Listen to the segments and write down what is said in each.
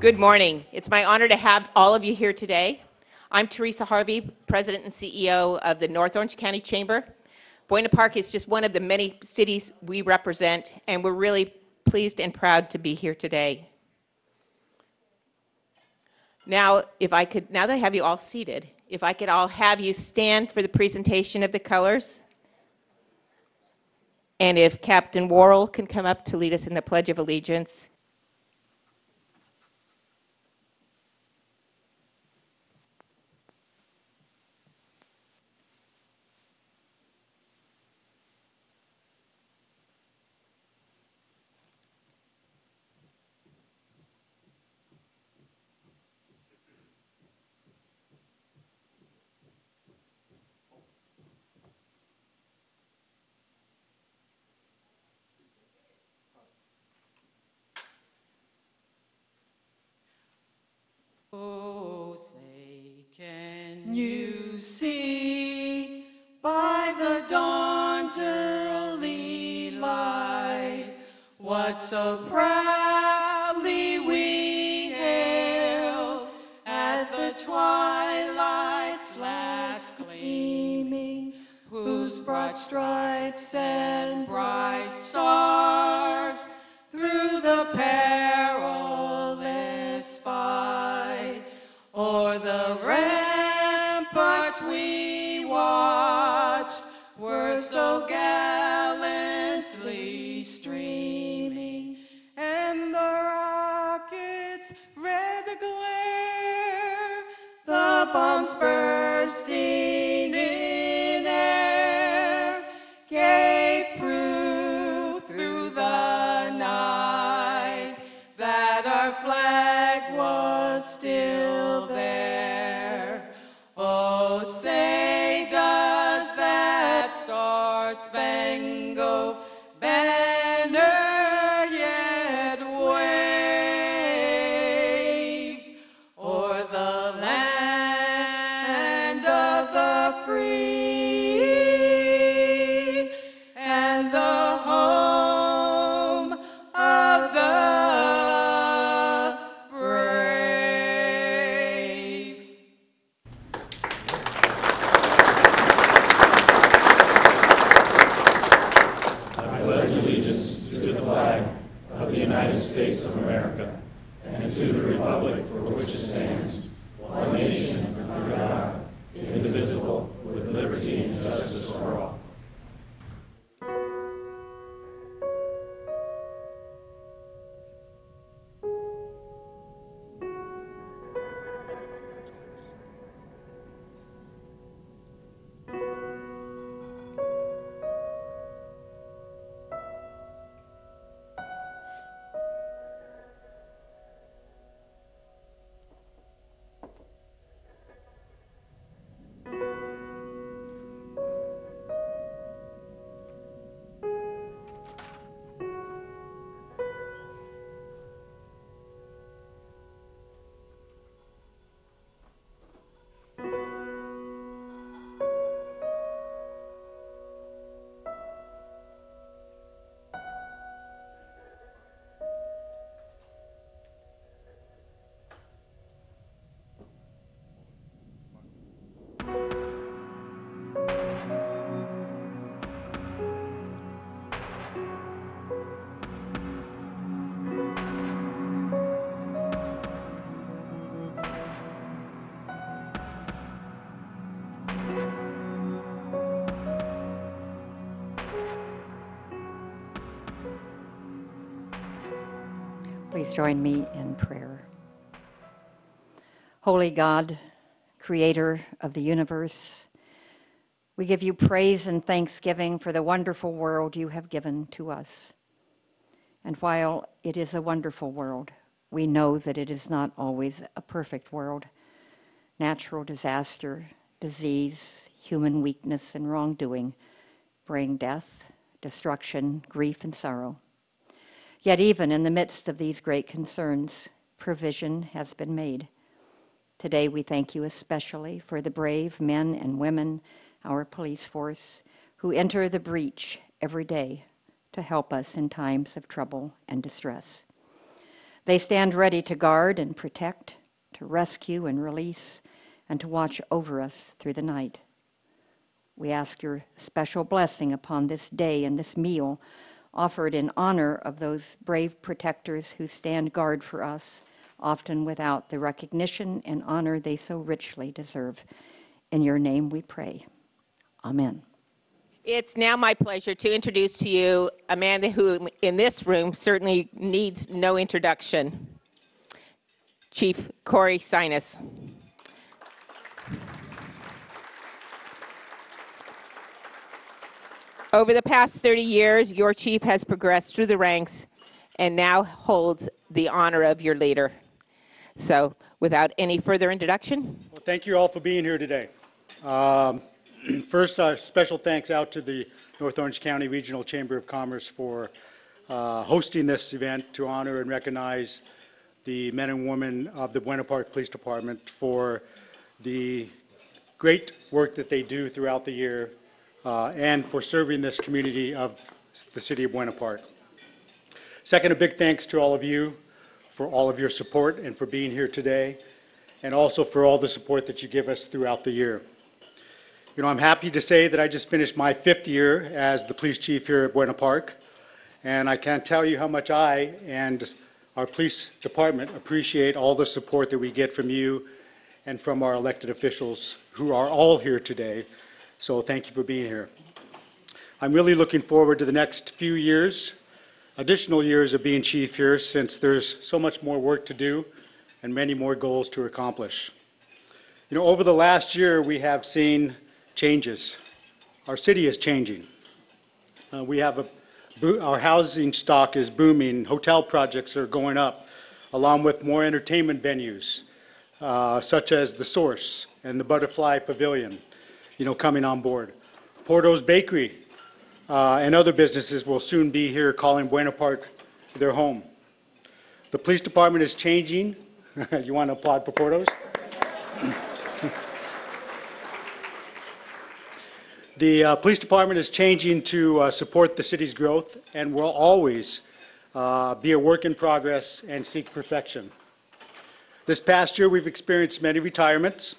Good morning. It's my honor to have all of you here today. I'm Teresa Harvey, President and CEO of the North Orange County Chamber. Buena Park is just one of the many cities we represent, and we're really pleased and proud to be here today. Now, now that I have you all seated, if I could all have you stand for the presentation of the colors. And if Captain Worrell can come up to lead us in the Pledge of Allegiance. Oh, say, can you see by the dawn's early light what so proudly we hailed at the twilight's last gleaming, whose broad stripes and bright stars through the perilous fight o'er the ramparts we watched were so gallantly streaming, and the rockets' red glare, the bombs bursting in air, gave proof through the night that our flag was still there. Oh, say, does that star-spangled banner yet wave o'er the land of the free and the home of the brave? I pledge allegiance to the flag of the United States of America and to the republic for which it stands, one nation under God, indivisible, with liberty and justice for all. Please join me in prayer. Holy God, creator of the universe, We give you praise and thanksgiving for the wonderful world you have given to us. And while it is a wonderful world, we know that it is not always a perfect world. Natural disaster, disease, human weakness, and wrongdoing bring death, destruction, grief, and sorrow. Yet even in the midst of these great concerns, provision has been made. Today we thank you especially for the brave men and women, our police force, who enter the breach every day to help us in times of trouble and distress. They stand ready to guard and protect, to rescue and release, and to watch over us through the night. We ask your special blessing upon this day and this meal, offered in honor of those brave protectors who stand guard for us, often without the recognition and honor they so richly deserve. In your name we pray. Amen. It's now my pleasure to introduce to you a man who in this room certainly needs no introduction, Chief Corey Sinus. Over the past 30 years, your chief has progressed through the ranks and now holds the honor of your leader. So without any further introduction. Well, thank you all for being here today. First, special thanks out to the North Orange County Regional Chamber of Commerce for hosting this event to honor and recognize the men and women of the Buena Park Police Department for the great work that they do throughout the year and for serving this community of the city of Buena Park. Second, a big thanks to all of you for all of your support and for being here today, and also for all the support that you give us throughout the year. You know, I'm happy to say that I just finished my 5th year as the police chief here at Buena Park, and I can't tell you how much I and our police department appreciate all the support that we get from you and from our elected officials who are all here today. So thank you for being here. I'm really looking forward to the next few years, additional years of being chief here, since there's so much more work to do and many more goals to accomplish. You know, over the last year, we have seen changes. Our city is changing. Our housing stock is booming. Hotel projects are going up, along with more entertainment venues, such as the Source and the Butterfly Pavilion, you know, coming on board. Porto's Bakery and other businesses will soon be here calling Buena Park their home. The police department is changing. You want to applaud for Porto's? The police department is changing to support the city's growth and will always be a work in progress and seek perfection. This past year, we've experienced many retirements,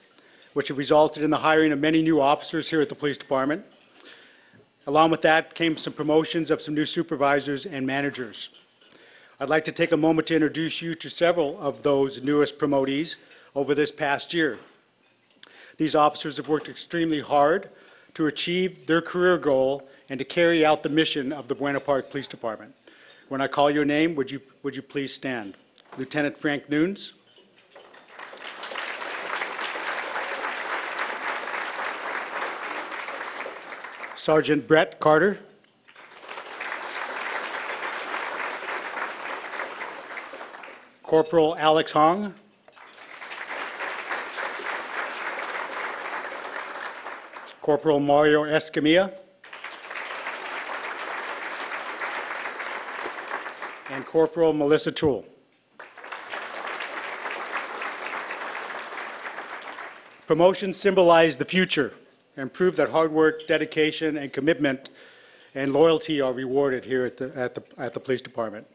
which have resulted in the hiring of many new officers here at the police department. Along with that came some promotions of some new supervisors and managers. I'd like to take a moment to introduce you to several of those newest promotees over this past year. These officers have worked extremely hard to achieve their career goal and to carry out the mission of the Buena Park Police Department. When I call your name, would you please stand? Lieutenant Frank Nunes. Sergeant Brett Carter. Corporal Alex Hong. Corporal Mario Escamilla. And Corporal Melissa Toole. Promotions symbolize the future and prove that hard work, dedication, and commitment and loyalty are rewarded here at the police department.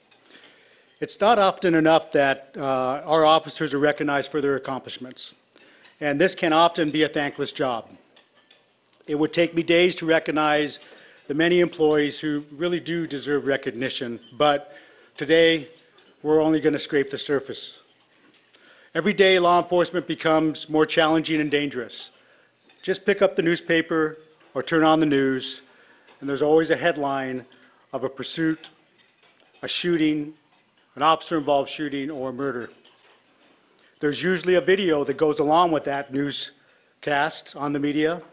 It's not often enough that our officers are recognized for their accomplishments, and this can often be a thankless job. It would take me days to recognize the many employees who really do deserve recognition, but today we're only going to scrape the surface. Every day law enforcement becomes more challenging and dangerous. Just pick up the newspaper or turn on the news, and there's always a headline of a pursuit, a shooting, an officer-involved shooting, or a murder. There's usually a video that goes along with that newscast on the media,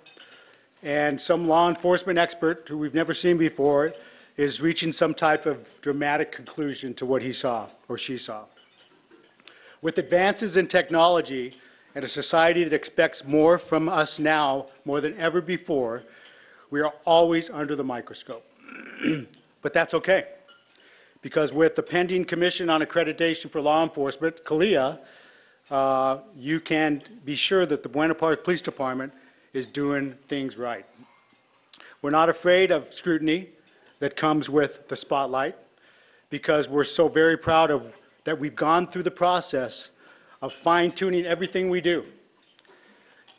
and some law enforcement expert who we've never seen before is reaching some type of dramatic conclusion to what he saw or she saw. With advances in technology and a society that expects more from us now more than ever before, we are always under the microscope. But that's okay, because with the pending Commission on Accreditation for Law Enforcement, CALIA, you can be sure that the Buena Park Police Department is doing things right. We're not afraid of scrutiny that comes with the spotlight, because we're so very proud of that we've gone through the process of fine-tuning everything we do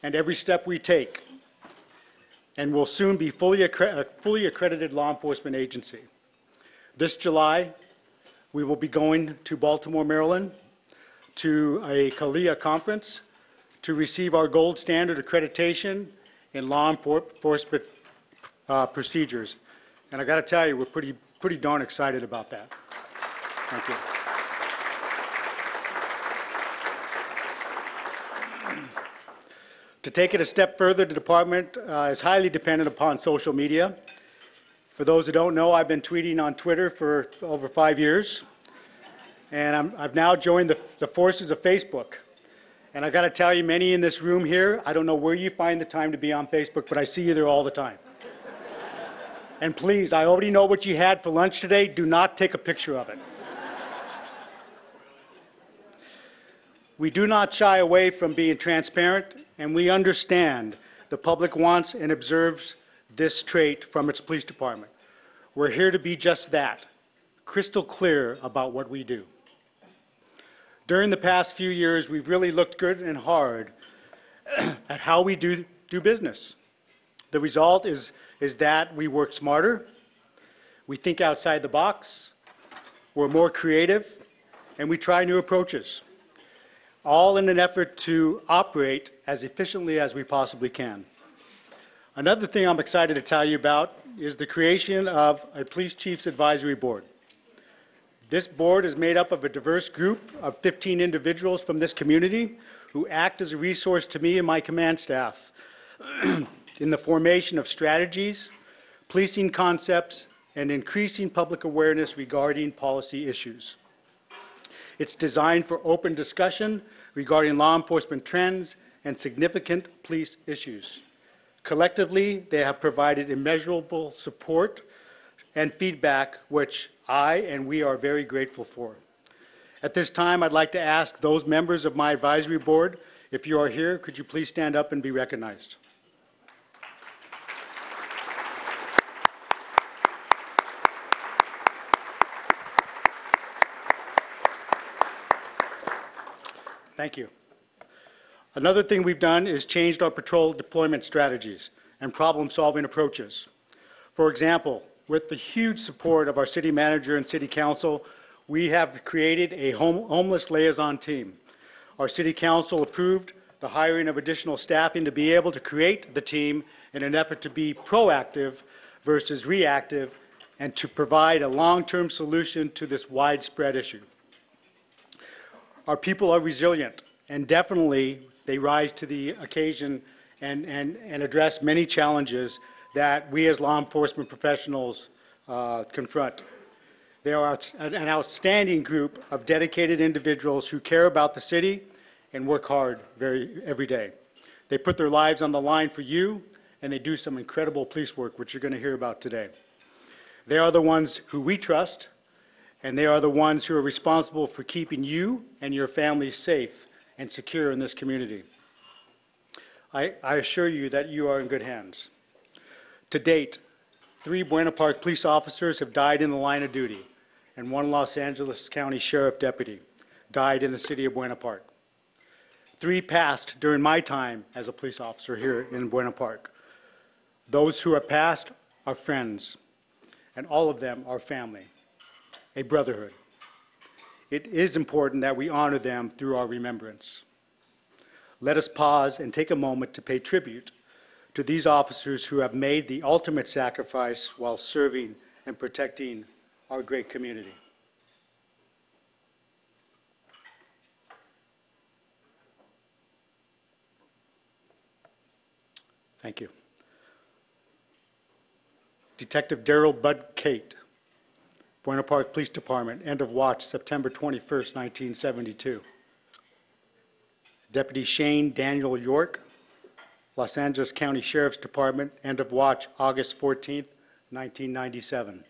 and every step we take, and will soon be a fully accredited law enforcement agency. This July, we will be going to Baltimore, Maryland, to a CALIA conference to receive our gold standard accreditation in law enforcement procedures. And I got to tell you, we're pretty darn excited about that. Thank you. To take it a step further, the department is highly dependent upon social media. For those who don't know, I've been tweeting on Twitter for over 5 years, and I've now joined the forces of Facebook. And I got to tell you, many in this room here, I don't know where you find the time to be on Facebook, but I see you there all the time. And please, I already know what you had for lunch today. Do not take a picture of it. We do not shy away from being transparent, and we understand the public wants and observes this trait from its police department. We're here to be just that, crystal clear about what we do. During the past few years, we've really looked good and hard at how we do business. The result is that we work smarter, we think outside the box, we're more creative, and we try new approaches, all in an effort to operate as efficiently as we possibly can. Another thing I'm excited to tell you about is the creation of a Police Chiefs Advisory Board. This board is made up of a diverse group of 15 individuals from this community who act as a resource to me and my command staff in the formation of strategies, policing concepts, and increasing public awareness regarding policy issues. It's designed for open discussion regarding law enforcement trends and significant police issues. Collectively, they have provided immeasurable support and feedback, which I and we are very grateful for. At this time, I'd like to ask those members of my advisory board, if you are here, could you please stand up and be recognized? Thank you. Another thing we've done is changed our patrol deployment strategies and problem-solving approaches. For example, with the huge support of our city manager and city council, we have created a homeless liaison team. Our city council approved the hiring of additional staffing to be able to create the team in an effort to be proactive versus reactive and to provide a long-term solution to this widespread issue. Our people are resilient, and definitely they rise to the occasion and address many challenges that we as law enforcement professionals confront. They are an outstanding group of dedicated individuals who care about the city and work hard every day. They put their lives on the line for you, and they do some incredible police work, which you're going to hear about today. They are the ones who we trust, and they are the ones who are responsible for keeping you and your families safe and secure in this community. I assure you that you are in good hands. To date, 3 Buena Park police officers have died in the line of duty, and 1 Los Angeles County Sheriff deputy died in the city of Buena Park. 3 passed during my time as a police officer here in Buena Park. Those who are passed are friends, and all of them are family, a brotherhood. It is important that we honor them through our remembrance. Let us pause and take a moment to pay tribute to these officers who have made the ultimate sacrifice while serving and protecting our great community. Thank you. Detective Daryl Bud Kate, Buena Park Police Department, end of watch September 21st, 1972. Deputy Shane Daniel York, Los Angeles County Sheriff's Department, end of watch August 14th, 1997.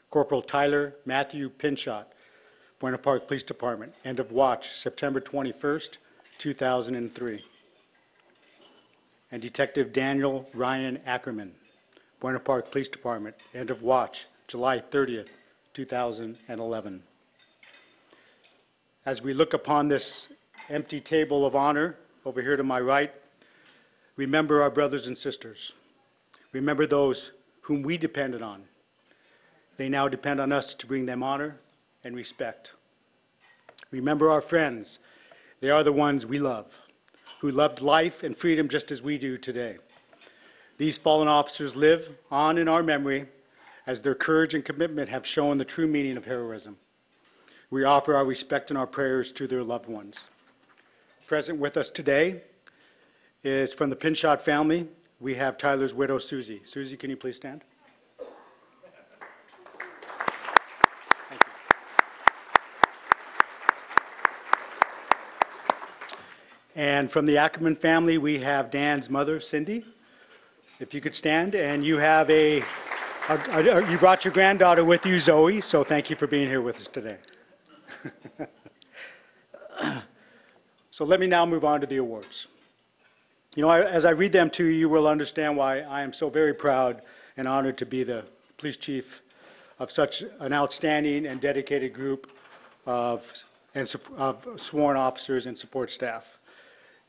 Corporal Tyler Matthew Pinchot, Buena Park Police Department, end of watch September 21st, 2003. And Detective Daniel Ryan Ackerman, Buena Park Police Department, end of watch July 30th, 2011. As we look upon this empty table of honor over here to my right, remember our brothers and sisters. Remember those whom we depended on. They now depend on us to bring them honor and respect. Remember our friends. They are the ones we love, who loved life and freedom just as we do today. These fallen officers live on in our memory as their courage and commitment have shown the true meaning of heroism. We offer our respect and our prayers to their loved ones. Present with us today is from the Pinchot family. We have Tyler's widow, Susie. Susie, can you please stand? Thank you. And from the Ackerman family, we have Dan's mother, Cindy. If you could stand, and you have you brought your granddaughter with you, Zoe, so thank you for being here with us today. So let me now move on to the awards. You know, as I read them to you, you will understand why I am so very proud and honored to be the police chief of such an outstanding and dedicated group of sworn officers and support staff.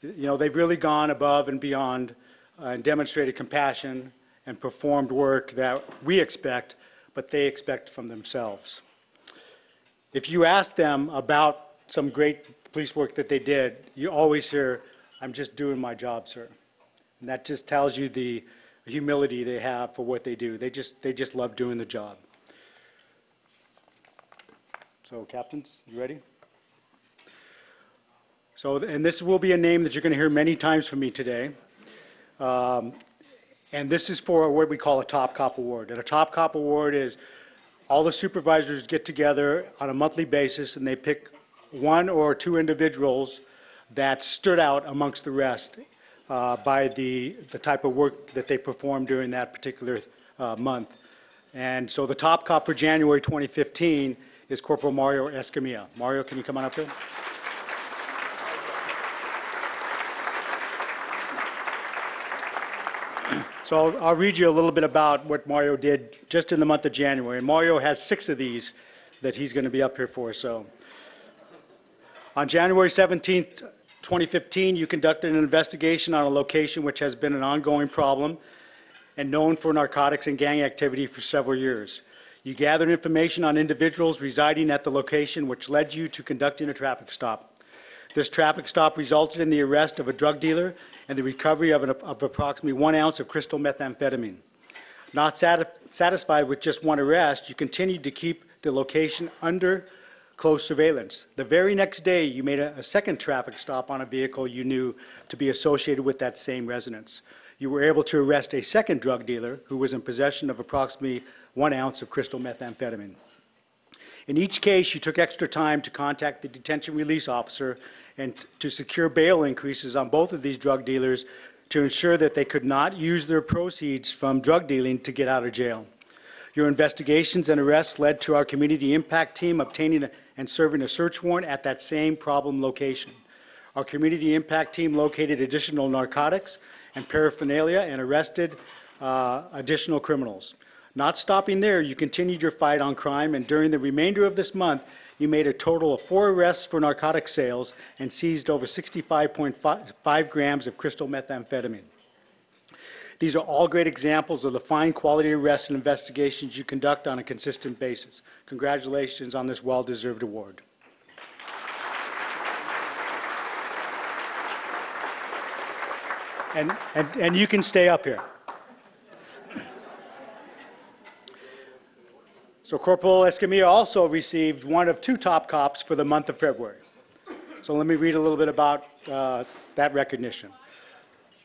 You know, they've really gone above and beyond and demonstrated compassion and performed work that we expect, but they expect from themselves. If you ask them about some great police work that they did, you always hear, "I'm just doing my job, sir." And that just tells you the humility they have for what they do. They just love doing the job. So, captains, you ready? So, and this will be a name that you're going to hear many times from me today. And this is for what we call a Top Cop Award. And a Top Cop Award is all the supervisors get together on a monthly basis and they pick one or two individuals that stood out amongst the rest by the type of work that they performed during that particular month. And so the top cop for January 2015 is Corporal Mario Escamilla. Mario, can you come on up here? So I'll read you a little bit about what Mario did just in the month of January. And Mario has 6 of these that he's going to be up here for. So on January 17th, 2015, you conducted an investigation on a location which has been an ongoing problem and known for narcotics and gang activity for several years. You gathered information on individuals residing at the location, which led you to conducting a traffic stop. This traffic stop resulted in the arrest of a drug dealer and the recovery of approximately 1 ounce of crystal methamphetamine. Not satisfied with just one arrest, you continued to keep the location under close surveillance. The very next day, you made a second traffic stop on a vehicle you knew to be associated with that same residence. You were able to arrest a second drug dealer who was in possession of approximately 1 ounce of crystal methamphetamine. In each case, you took extra time to contact the detention release officer and to secure bail increases on both of these drug dealers to ensure that they could not use their proceeds from drug dealing to get out of jail. Your investigations and arrests led to our community impact team obtaining and serving a search warrant at that same problem location. Our community impact team located additional narcotics and paraphernalia and arrested additional criminals. Not stopping there, you continued your fight on crime, and during the remainder of this month, you made a total of 4 arrests for narcotic sales and seized over 65.5 grams of crystal methamphetamine. These are all great examples of the fine quality arrests and investigations you conduct on a consistent basis. Congratulations on this well-deserved award. And you can stay up here. So Corporal Escamilla also received one of 2 top cops for the month of February. So let me read a little bit about that recognition.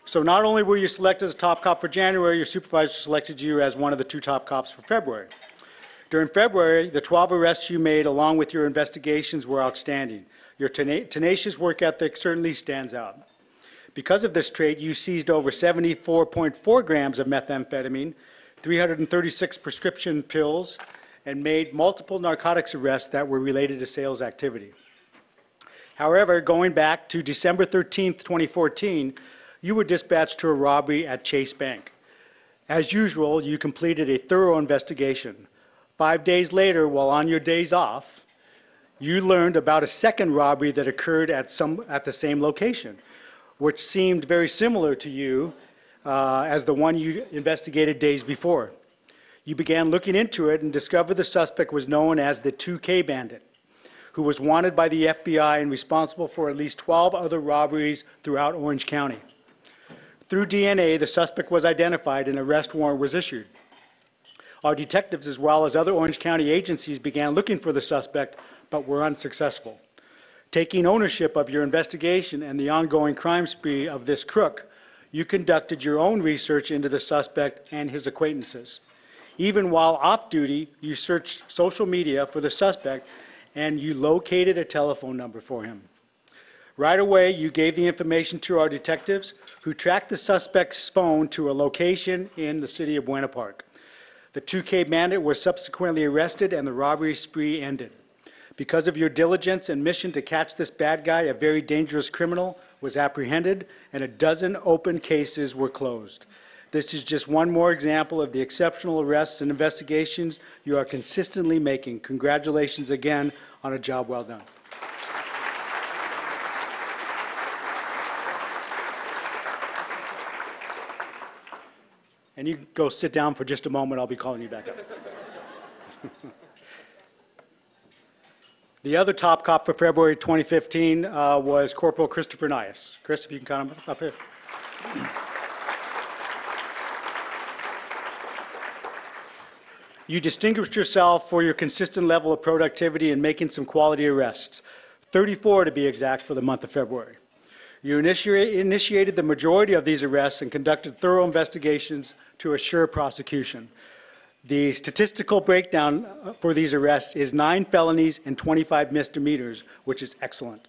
So not only were you selected as top cop for January, your supervisor selected you as one of the 2 top cops for February. During February, the 12 arrests you made along with your investigations were outstanding. Your tenacious work ethic certainly stands out. Because of this trait, you seized over 74.4 grams of methamphetamine, 336 prescription pills, and made multiple narcotics arrests that were related to sales activity. However, going back to December 13th, 2014, you were dispatched to a robbery at Chase Bank. As usual, you completed a thorough investigation. 5 days later, while on your days off, you learned about a second robbery that occurred at the same location, which seemed very similar to you as the one you investigated days before. You began looking into it and discovered the suspect was known as the 2K Bandit, who was wanted by the FBI and responsible for at least 12 other robberies throughout Orange County. Through DNA, the suspect was identified and an arrest warrant was issued. Our detectives, as well as other Orange County agencies, began looking for the suspect, but were unsuccessful. Taking ownership of your investigation and the ongoing crime spree of this crook, you conducted your own research into the suspect and his acquaintances. Even while off duty, you searched social media for the suspect and you located a telephone number for him. Right away, you gave the information to our detectives, who tracked the suspect's phone to a location in the city of Buena Park. The 2K Bandit was subsequently arrested and the robbery spree ended. Because of your diligence and mission to catch this bad guy, a very dangerous criminal was apprehended and a dozen open cases were closed. This is just one more example of the exceptional arrests and investigations you are consistently making. Congratulations again on a job well done. And you can go sit down for just a moment. I'll be calling you back up. The other top cop for February 2015 was Corporal Christopher Nyhus. Chris, if you can come up here. You distinguished yourself for your consistent level of productivity in making some quality arrests, 34 to be exact for the month of February. You initiated the majority of these arrests and conducted thorough investigations to assure prosecution. The statistical breakdown for these arrests is 9 felonies and 25 misdemeanors, which is excellent.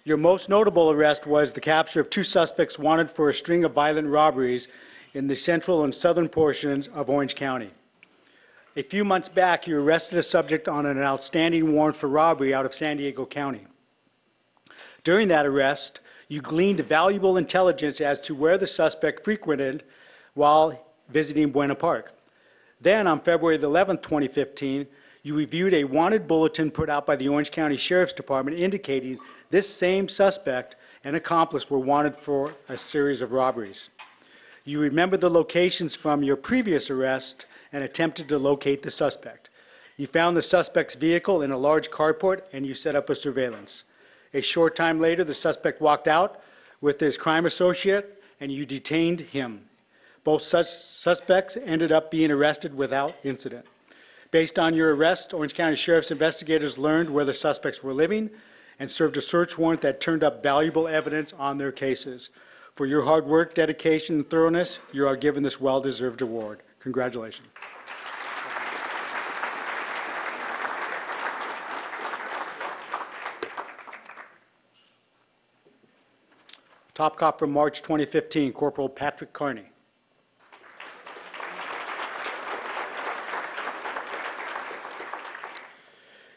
Your most notable arrest was the capture of 2 suspects wanted for a string of violent robberies in the central and southern portions of Orange County. A few months back, you arrested a subject on an outstanding warrant for robbery out of San Diego County. During that arrest, you gleaned valuable intelligence as to where the suspect frequented while visiting Buena Park. Then, on February 11, 2015, you reviewed a wanted bulletin put out by the Orange County Sheriff's Department indicating this same suspect and accomplice were wanted for a series of robberies. You remembered the locations from your previous arrest and attempted to locate the suspect. You found the suspect's vehicle in a large carport and you set up a surveillance. A short time later, the suspect walked out with his crime associate and you detained him. Both suspects ended up being arrested without incident. Based on your arrest, Orange County Sheriff's investigators learned where the suspects were living and served a search warrant that turned up valuable evidence on their cases. For your hard work, dedication, and thoroughness, you are given this well-deserved award. Congratulations. Top cop from March 2015, Corporal Patrick Carney.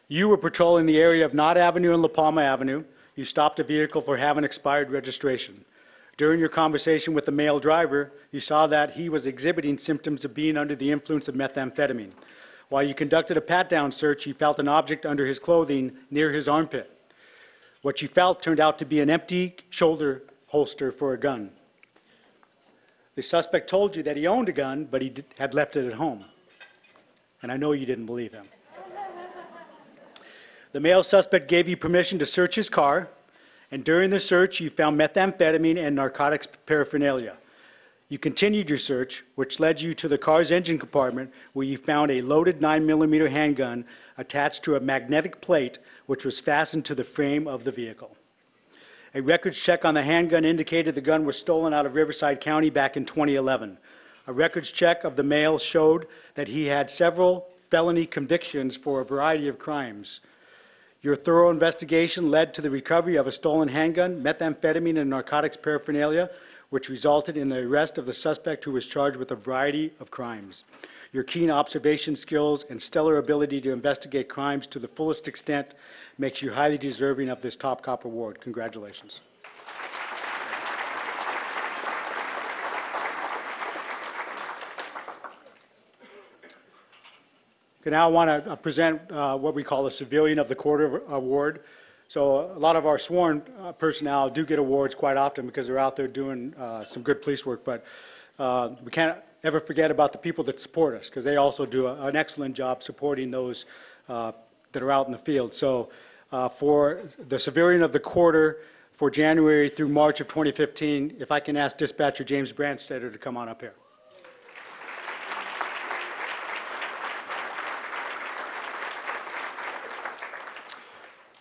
You were patrolling the area of Knott Avenue and La Palma Avenue. You stopped a vehicle for having expired registration. During your conversation with the male driver, you saw that he was exhibiting symptoms of being under the influence of methamphetamine. While you conducted a pat-down search, you felt an object under his clothing near his armpit. What you felt turned out to be an empty shoulder holster for a gun. The suspect told you that he owned a gun, but he had left it at home. And I know you didn't believe him. The male suspect gave you permission to search his car, and during the search, you found methamphetamine and narcotics paraphernalia. You continued your search, which led you to the car's engine compartment, where you found a loaded 9mm handgun attached to a magnetic plate, which was fastened to the frame of the vehicle. A records check on the handgun indicated the gun was stolen out of Riverside County back in 2011. A records check of the male showed that he had several felony convictions for a variety of crimes. Your thorough investigation led to the recovery of a stolen handgun, methamphetamine, and narcotics paraphernalia, which resulted in the arrest of the suspect who was charged with a variety of crimes. Your keen observation skills and stellar ability to investigate crimes to the fullest extent makes you highly deserving of this Top Cop Award. Congratulations. Okay, now I want to present what we call a Civilian of the Quarter Award. So a lot of our sworn personnel do get awards quite often because they're out there doing some good police work, but we can't ever forget about the people that support us, because they also do an excellent job supporting those that are out in the field. So for the Civilian of the Quarter for January through March of 2015, if I can ask Dispatcher James Brandstetter to come on up here.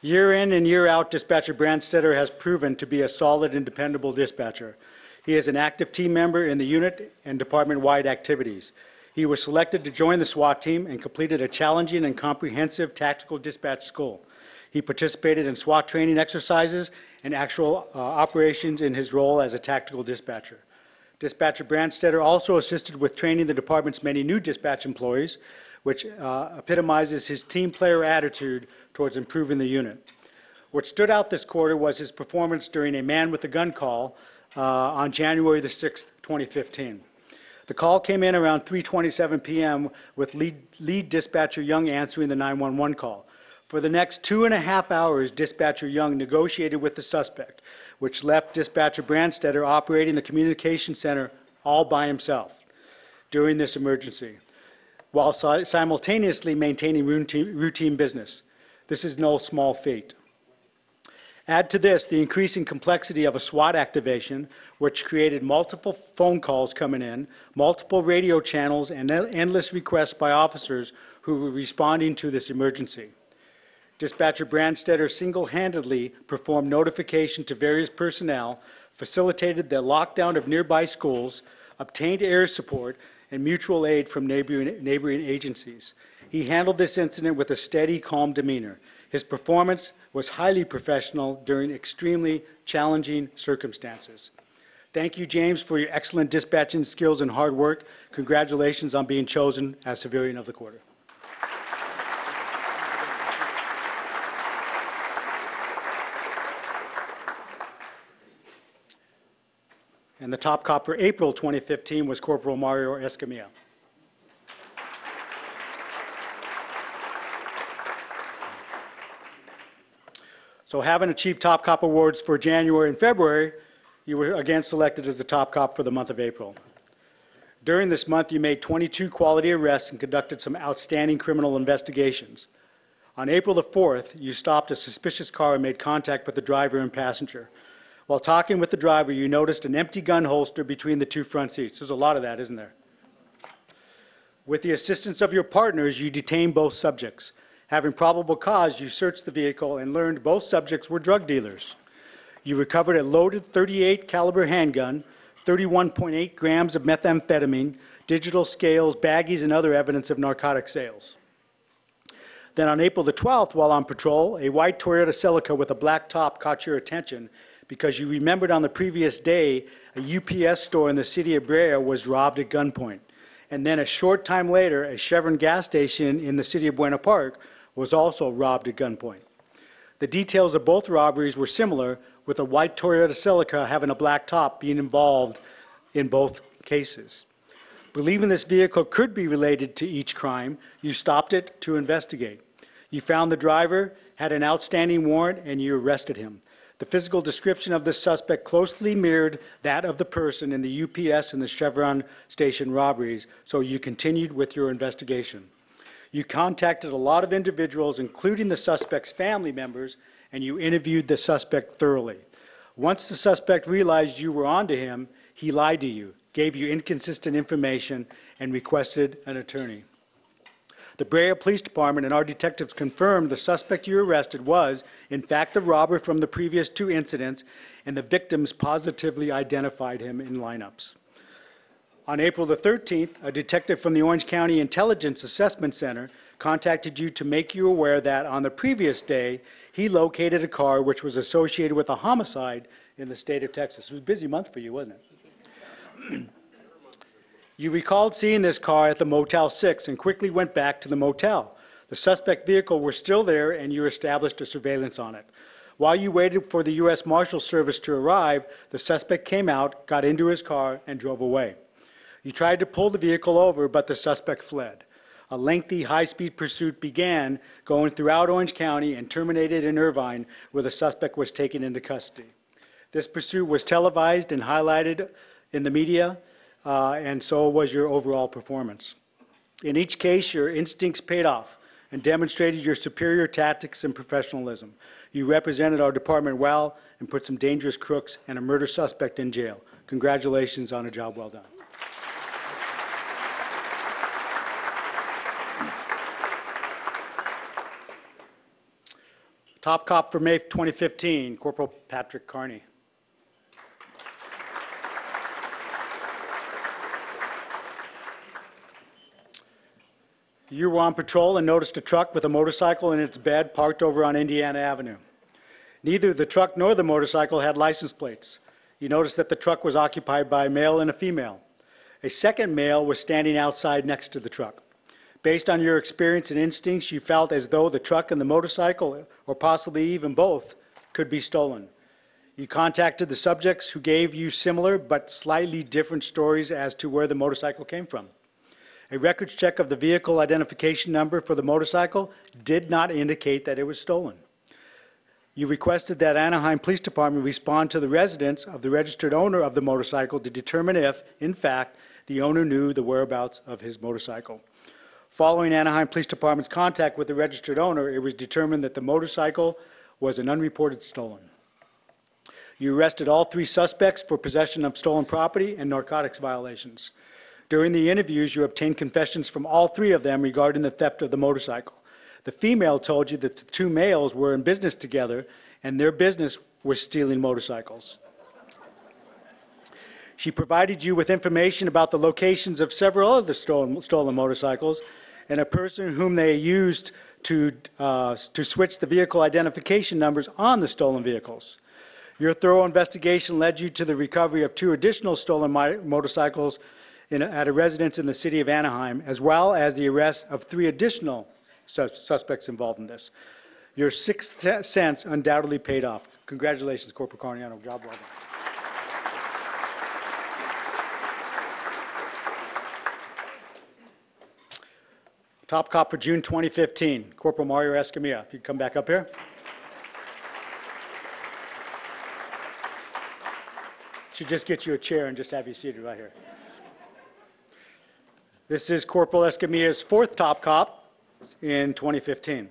Year in and year out, Dispatcher Brandstetter has proven to be a solid and dependable dispatcher. He is an active team member in the unit and department-wide activities. He was selected to join the SWAT team and completed a challenging and comprehensive tactical dispatch school. He participated in SWAT training exercises and actual operations in his role as a tactical dispatcher. Dispatcher Brandstetter also assisted with training the department's many new dispatch employees, which epitomizes his team player attitude towards improving the unit. What stood out this quarter was his performance during a man with a gun call on January the 6th, 2015. The call came in around 3:27 p.m. with lead dispatcher Young answering the 911 call. For the next 2.5 hours, Dispatcher Young negotiated with the suspect, which left Dispatcher Brandstetter operating the communication center all by himself during this emergency, while simultaneously maintaining routine business. This is no small feat. Add to this the increasing complexity of a SWAT activation, which created multiple phone calls coming in, multiple radio channels, and endless requests by officers who were responding to this emergency. Dispatcher Brandstetter single-handedly performed notification to various personnel, facilitated the lockdown of nearby schools, obtained air support, and mutual aid from neighboring agencies. He handled this incident with a steady, calm demeanor. His performance was highly professional during extremely challenging circumstances. Thank you, James, for your excellent dispatching skills and hard work. Congratulations on being chosen as Civilian of the Quarter. And the top cop for April 2015 was Corporal Mario Escamilla. So having achieved top cop awards for January and February, you were again selected as the top cop for the month of April. During this month, you made 22 quality arrests and conducted some outstanding criminal investigations. On April the 4th, you stopped a suspicious car and made contact with the driver and passenger. While talking with the driver, you noticed an empty gun holster between the two front seats. There's a lot of that, isn't there? With the assistance of your partners, you detained both subjects. Having probable cause, you searched the vehicle and learned both subjects were drug dealers. You recovered a loaded .38 caliber handgun, 31.8 grams of methamphetamine, digital scales, baggies, and other evidence of narcotic sales. Then on April the 12th, while on patrol, a white Toyota Celica with a black top caught your attention because you remembered on the previous day a UPS store in the city of Brea was robbed at gunpoint. And then a short time later, a Chevron gas station in the city of Buena Park was also robbed at gunpoint. The details of both robberies were similar, with a white Toyota Celica having a black top being involved in both cases. Believing this vehicle could be related to each crime, you stopped it to investigate. You found the driver, had an outstanding warrant, and you arrested him. The physical description of the suspect closely mirrored that of the person in the UPS and the Chevron station robberies, so you continued with your investigation. You contacted a lot of individuals, including the suspect's family members, and you interviewed the suspect thoroughly. Once the suspect realized you were onto him, he lied to you, gave you inconsistent information, and requested an attorney. The Brea Police Department and our detectives confirmed the suspect you arrested was, in fact, the robber from the previous 2 incidents, and the victims positively identified him in lineups. On April the 13th, a detective from the Orange County Intelligence Assessment Center contacted you to make you aware that on the previous day, he located a car which was associated with a homicide in the state of Texas. It was a busy month for you, wasn't it? You recalled seeing this car at the Motel 6 and quickly went back to the motel. The suspect vehicle was still there, and you established a surveillance on it. While you waited for the U.S. Marshal Service to arrive, the suspect came out, got into his car, and drove away. You tried to pull the vehicle over, but the suspect fled. A lengthy, high-speed pursuit began, going throughout Orange County and terminated in Irvine, where the suspect was taken into custody. This pursuit was televised and highlighted in the media, and so was your overall performance. In each case, your instincts paid off and demonstrated your superior tactics and professionalism. You represented our department well and put some dangerous crooks and a murder suspect in jail. Congratulations on a job well done. Top cop for May 2015, Corporal Patrick Carney. You were on patrol and noticed a truck with a motorcycle in its bed parked over on Indiana Avenue. Neither the truck nor the motorcycle had license plates. You noticed that the truck was occupied by a male and a female. A second male was standing outside next to the truck. Based on your experience and instincts, you felt as though the truck and the motorcycle, or possibly even both, could be stolen. You contacted the subjects who gave you similar but slightly different stories as to where the motorcycle came from. A records check of the vehicle identification number for the motorcycle did not indicate that it was stolen. You requested that Anaheim Police Department respond to the residence of the registered owner of the motorcycle to determine if, in fact, the owner knew the whereabouts of his motorcycle. Following Anaheim Police Department's contact with the registered owner, it was determined that the motorcycle was an unreported stolen. You arrested all 3 suspects for possession of stolen property and narcotics violations. During the interviews, you obtained confessions from all 3 of them regarding the theft of the motorcycle. The female told you that the 2 males were in business together, and their business was stealing motorcycles. She provided you with information about the locations of several other stolen motorcycles and a person whom they used to switch the vehicle identification numbers on the stolen vehicles. Your thorough investigation led you to the recovery of 2 additional stolen motorcycles at a residence in the city of Anaheim, as well as the arrest of 3 additional suspects involved in this. Your 6th sense undoubtedly paid off. Congratulations, Corporal Carney, on a job well done. Top cop for June 2015, Corporal Mario Escamilla. If you come back up here. Should just get you a chair and just have you seated right here. This is Corporal Escamilla's 4th top cop in 2015.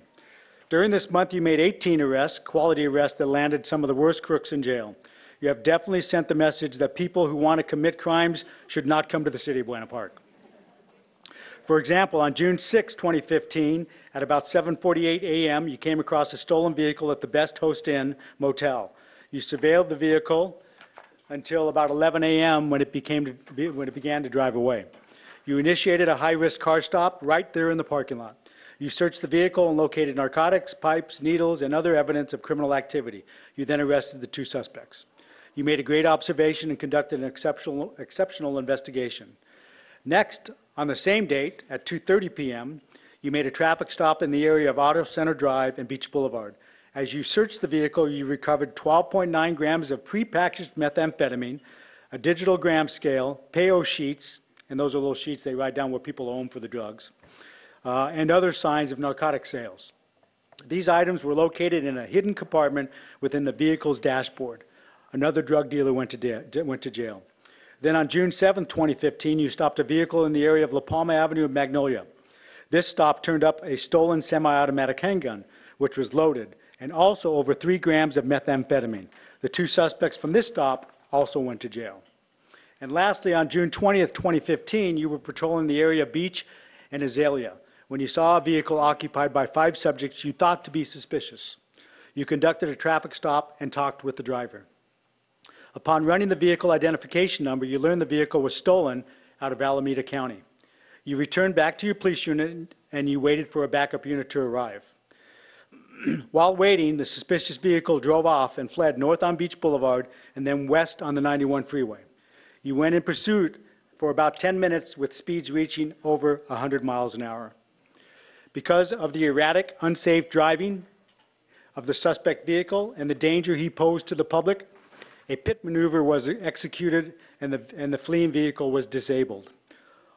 During this month, you made 18 arrests, quality arrests that landed some of the worst crooks in jail. You have definitely sent the message that people who want to commit crimes should not come to the city of Buena Park. For example, on June 6, 2015, at about 7:48 a.m., you came across a stolen vehicle at the Best Host Inn motel. You surveilled the vehicle until about 11 a.m. when it began to drive away. You initiated a high-risk car stop right there in the parking lot. You searched the vehicle and located narcotics, pipes, needles, and other evidence of criminal activity. You then arrested the 2 suspects. You made a great observation and conducted an exceptional investigation. Next, on the same date, at 2:30 p.m., you made a traffic stop in the area of Auto Center Drive and Beach Boulevard. As you searched the vehicle, you recovered 12.9 grams of prepackaged methamphetamine, a digital gram scale, payo sheets, and those are little sheets they write down what people owe them for the drugs, and other signs of narcotic sales. These items were located in a hidden compartment within the vehicle's dashboard. Another drug dealer went to jail. Then on June 7, 2015, you stopped a vehicle in the area of La Palma Avenue and Magnolia. This stop turned up a stolen semi-automatic handgun, which was loaded, and also over 3 grams of methamphetamine. The 2 suspects from this stop also went to jail. And lastly, on June 20th, 2015, you were patrolling the area of Beach and Azalea, when you saw a vehicle occupied by 5 subjects you thought to be suspicious. You conducted a traffic stop and talked with the driver. Upon running the vehicle identification number, you learned the vehicle was stolen out of Alameda County. You returned back to your police unit and you waited for a backup unit to arrive. While waiting, the suspicious vehicle drove off and fled north on Beach Boulevard and then west on the 91 freeway. You went in pursuit for about 10 minutes with speeds reaching over 100 miles an hour. Because of the erratic, unsafe driving of the suspect vehicle and the danger he posed to the public, a pit maneuver was executed and the fleeing vehicle was disabled.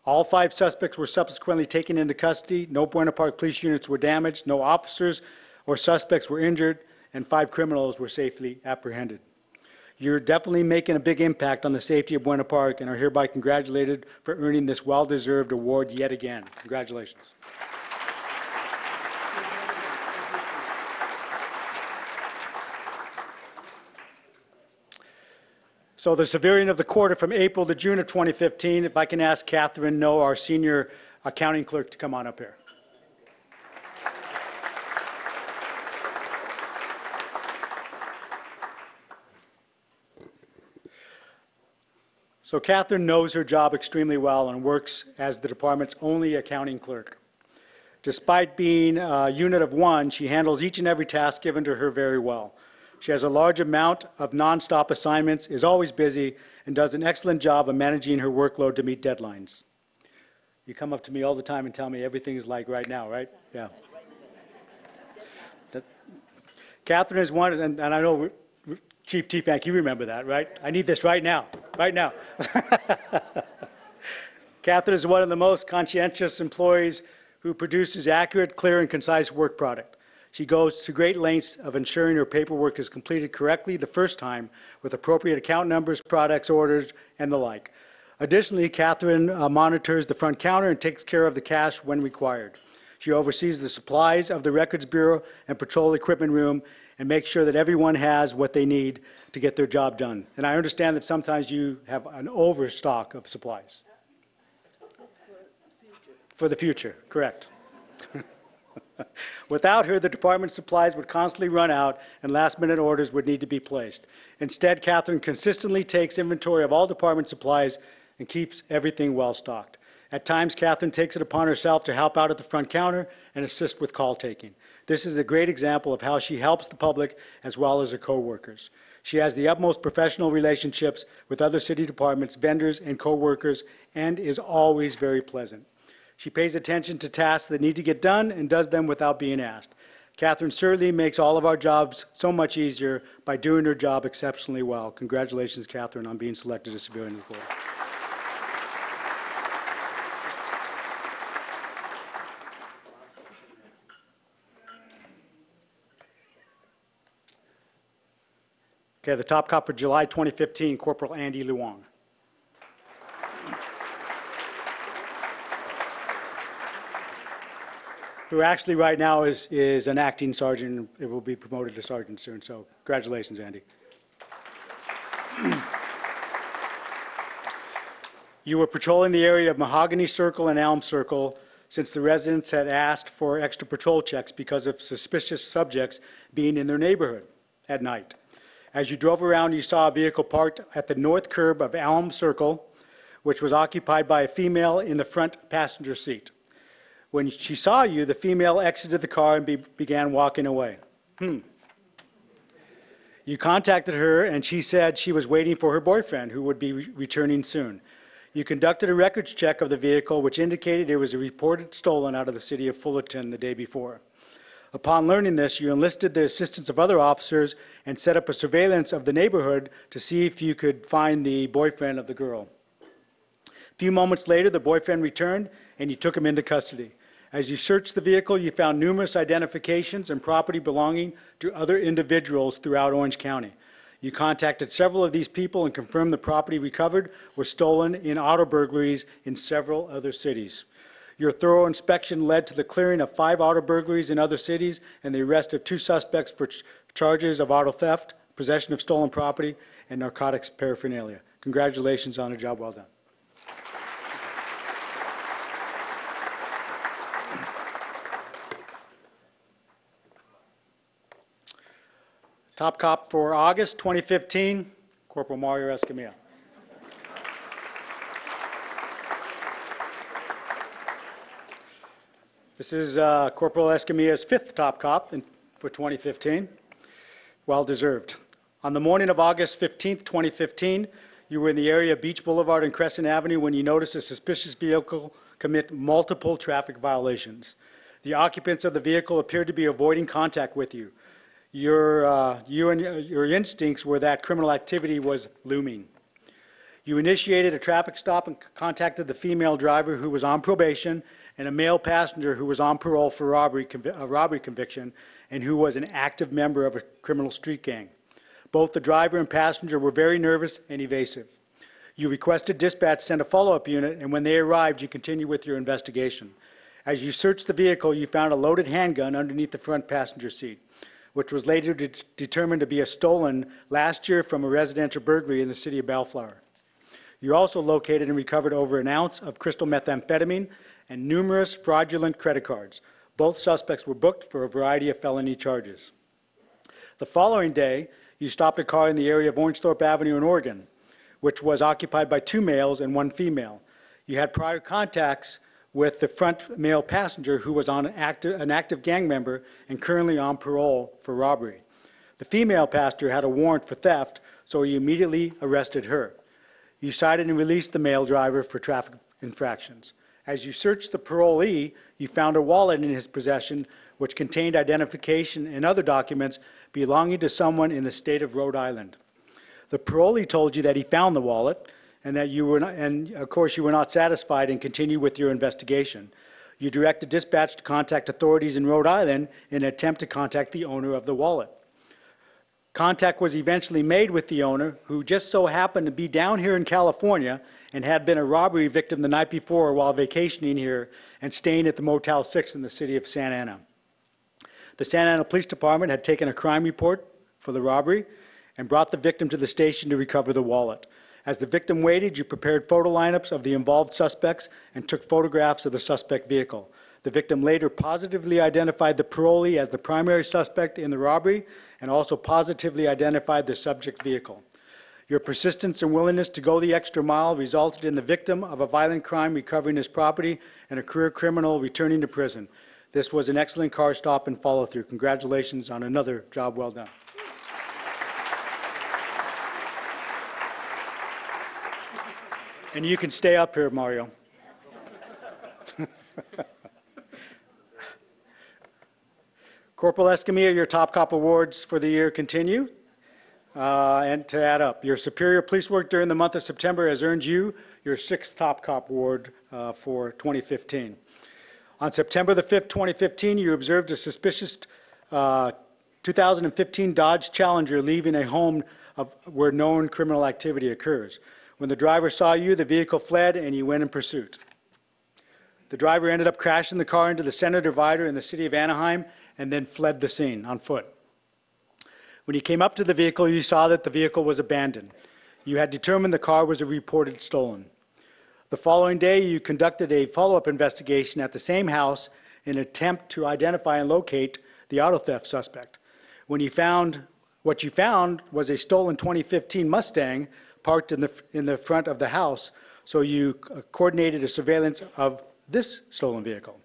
All 5 suspects were subsequently taken into custody. No Buena Park police units were damaged, no officers or suspects were injured, and 5 criminals were safely apprehended. You're definitely making a big impact on the safety of Buena Park and are hereby congratulated for earning this well-deserved award yet again. Congratulations. So the civilian of the quarter from April to June of 2015, if I can ask Catherine No, our senior accounting clerk, to come on up here. So Catherine knows her job extremely well and works as the department's only accounting clerk. Despite being a unit of 1, she handles each and every task given to her very well. She has a large amount of nonstop assignments, is always busy, and does an excellent job of managing her workload to meet deadlines. You come up to me all the time and tell me everything is like right now, right? Yeah. Catherine is one, and I know Chief T-Fank, you remember that, right? I need this right now, right now. Catherine is one of the most conscientious employees who produces accurate, clear, and concise work product. She goes to great lengths of ensuring her paperwork is completed correctly the first time with appropriate account numbers, products, orders, and the like. Additionally, Catherine monitors the front counter and takes care of the cash when required. She oversees the supplies of the Records Bureau and Patrol Equipment Room and makes sure that everyone has what they need to get their job done. And I understand that sometimes you have an overstock of supplies. For the future, correct. Without her, the department's supplies would constantly run out and last-minute orders would need to be placed. Instead, Catherine consistently takes inventory of all department supplies and keeps everything well-stocked. At times, Catherine takes it upon herself to help out at the front counter and assist with call taking. This is a great example of how she helps the public as well as her co-workers. She has the utmost professional relationships with other city departments, vendors, and co-workers, and is always very pleasant. She pays attention to tasks that need to get done and does them without being asked. Catherine certainly makes all of our jobs so much easier by doing her job exceptionally well. Congratulations, Catherine, on being selected as civilian of the quarter. Okay, the top cop for July 2015, Corporal Andy Luong. Who actually right now is an acting sergeant. It will be promoted to sergeant soon, so congratulations, Andy. You were patrolling the area of Mahogany Circle and Elm Circle since the residents had asked for extra patrol checks because of suspicious subjects being in their neighborhood at night. As you drove around, you saw a vehicle parked at the north curb of Elm Circle, which was occupied by a female in the front passenger seat. When she saw you, the female exited the car and began walking away. You contacted her, and she said she was waiting for her boyfriend, who would be returning soon. You conducted a records check of the vehicle, which indicated it was reported stolen out of the city of Fullerton the day before. Upon learning this, you enlisted the assistance of other officers and set up a surveillance of the neighborhood to see if you could find the boyfriend of the girl. A few moments later, the boyfriend returned, and you took him into custody. As you searched the vehicle, you found numerous identifications and property belonging to other individuals throughout Orange County. You contacted several of these people and confirmed the property recovered was stolen in auto burglaries in several other cities. Your thorough inspection led to the clearing of 5 auto burglaries in other cities and the arrest of 2 suspects for charges of auto theft, possession of stolen property, and narcotics paraphernalia. Congratulations on a job well done. Top cop for August 2015, Corporal Mario Escamilla. This is Corporal Escamilla's fifth top cop for 2015. Well deserved. On the morning of August 15th, 2015, you were in the area of Beach Boulevard and Crescent Avenue when you noticed a suspicious vehicle commit multiple traffic violations. The occupants of the vehicle appeared to be avoiding contact with you. Your instincts were that criminal activity was looming. You initiated a traffic stop and contacted the female driver who was on probation and a male passenger who was on parole for a robbery conviction and who was an active member of a criminal street gang. Both the driver and passenger were very nervous and evasive. You requested dispatch send a follow-up unit, and when they arrived, you continued with your investigation. As you searched the vehicle, you found a loaded handgun underneath the front passenger seat, which was later determined to be a stolen last year from a residential burglary in the city of Bellflower. You also located and recovered over an ounce of crystal methamphetamine and numerous fraudulent credit cards. Both suspects were booked for a variety of felony charges. The following day, you stopped a car in the area of Orangethorpe Avenue in Oregon, which was occupied by 2 males and 1 female. You had prior contacts with the front male passenger who was an active gang member and currently on parole for robbery. The female passenger had a warrant for theft, so you immediately arrested her. You cited and released the male driver for traffic infractions. As you searched the parolee, you found a wallet in his possession which contained identification and other documents belonging to someone in the state of Rhode Island. The parolee told you that he found the wallet and that you were not, and of course you were not satisfied and continued with your investigation. You directed dispatch to contact authorities in Rhode Island in an attempt to contact the owner of the wallet. Contact was eventually made with the owner, who just so happened to be down here in California and had been a robbery victim the night before while vacationing here and staying at the Motel 6 in the city of Santa Ana. The Santa Ana Police Department had taken a crime report for the robbery and brought the victim to the station to recover the wallet. As the victim waited, you prepared photo lineups of the involved suspects and took photographs of the suspect vehicle. The victim later positively identified the parolee as the primary suspect in the robbery and also positively identified the subject vehicle. Your persistence and willingness to go the extra mile resulted in the victim of a violent crime recovering his property and a career criminal returning to prison. This was an excellent car stop and follow-through. Congratulations on another job well done. And you can stay up here, Mario. Corporal Escamilla, your top cop awards for the year continue. And to add up, your superior police work during the month of September has earned you your 6th top cop award for 2015. On September the 5th, 2015, you observed a suspicious 2015 Dodge Challenger leaving a home where known criminal activity occurs. When the driver saw you, the vehicle fled and you went in pursuit. The driver ended up crashing the car into the center divider in the city of Anaheim and then fled the scene on foot. When you came up to the vehicle, you saw that the vehicle was abandoned. You had determined the car was reported stolen. The following day, you conducted a follow-up investigation at the same house in an attempt to identify and locate the auto theft suspect. What you found was a stolen 2015 Mustang parked in the front of the house, so you coordinated a surveillance of this stolen vehicle.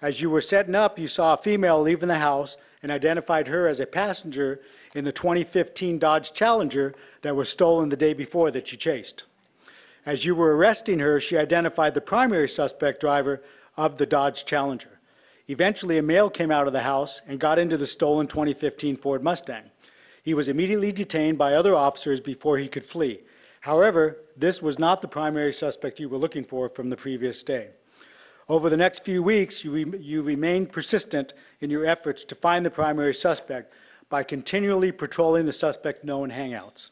As you were setting up, you saw a female leaving the house and identified her as a passenger in the 2015 Dodge Challenger that was stolen the day before that you chased. As you were arresting her, she identified the primary suspect driver of the Dodge Challenger. Eventually, a male came out of the house and got into the stolen 2015 Ford Mustang. He was immediately detained by other officers before he could flee. However, this was not the primary suspect you were looking for from the previous day. Over the next few weeks, you remained persistent in your efforts to find the primary suspect by continually patrolling the suspect's known hangouts.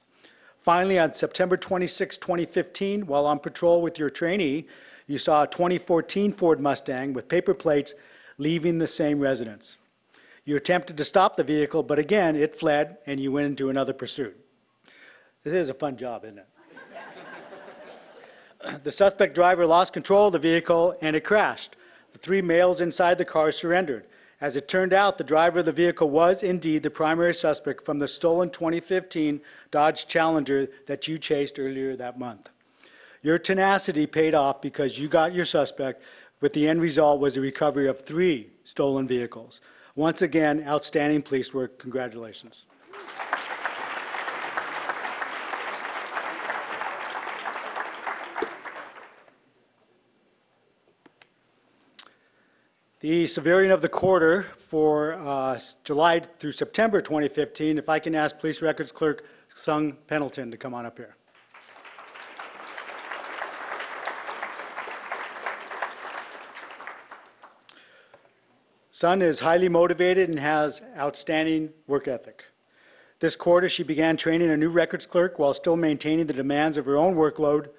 Finally, on September 26, 2015, while on patrol with your trainee, you saw a 2014 Ford Mustang with paper plates leaving the same residence. You attempted to stop the vehicle, but again, it fled and you went into another pursuit. This is a fun job, isn't it? The suspect driver lost control of the vehicle and it crashed. The 3 males inside the car surrendered. As it turned out, the driver of the vehicle was indeed the primary suspect from the stolen 2015 Dodge Challenger that you chased earlier that month. Your tenacity paid off because you got your suspect, but the end result was the recovery of 3 stolen vehicles. Once again, outstanding police work. Congratulations. The civilian of the quarter for July through September 2015, if I can ask Police Records Clerk Sung Pendleton to come on up here. Sun is highly motivated and has outstanding work ethic. This quarter, she began training a new records clerk while still maintaining the demands of her own workload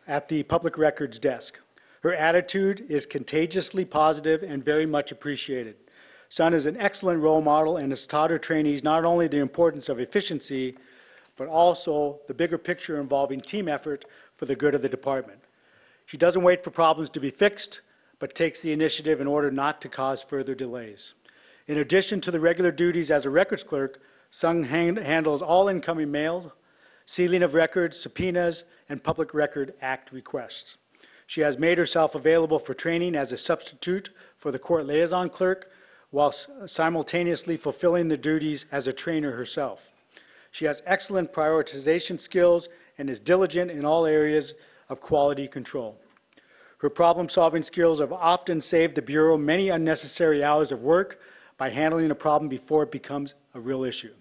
at the public records desk. Her attitude is contagiously positive and very much appreciated. Sun is an excellent role model and has taught her trainees not only the importance of efficiency, but also the bigger picture involving team effort for the good of the department. She doesn't wait for problems to be fixed, but takes the initiative in order not to cause further delays. In addition to the regular duties as a records clerk, Sung handles all incoming mail, sealing of records, subpoenas, and Public Record Act requests. She has made herself available for training as a substitute for the court liaison clerk, while simultaneously fulfilling the duties as a trainer herself. She has excellent prioritization skills and is diligent in all areas of quality control. Her problem-solving skills have often saved the Bureau many unnecessary hours of work by handling a problem before it becomes a real issue.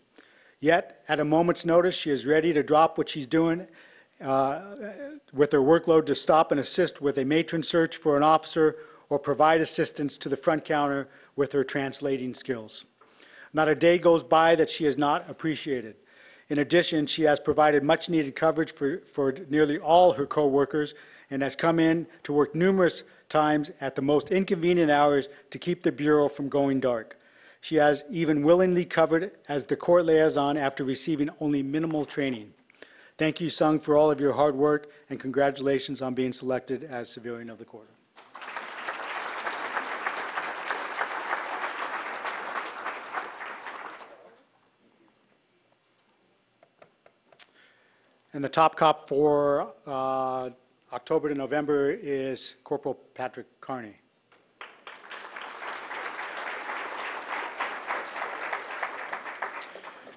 Yet, at a moment's notice, she is ready to drop what she's doing with her workload to stop and assist with a matron search for an officer or provide assistance to the front counter with her translating skills. Not a day goes by that she is not appreciated. In addition, she has provided much needed coverage for nearly all her co-workers and has come in to work numerous times at the most inconvenient hours to keep the Bureau from going dark. She has even willingly covered as the court liaison after receiving only minimal training. Thank you, Sung, for all of your hard work, and congratulations on being selected as Civilian of the Quarter. And the top cop for October to November is Corporal Patrick Carney.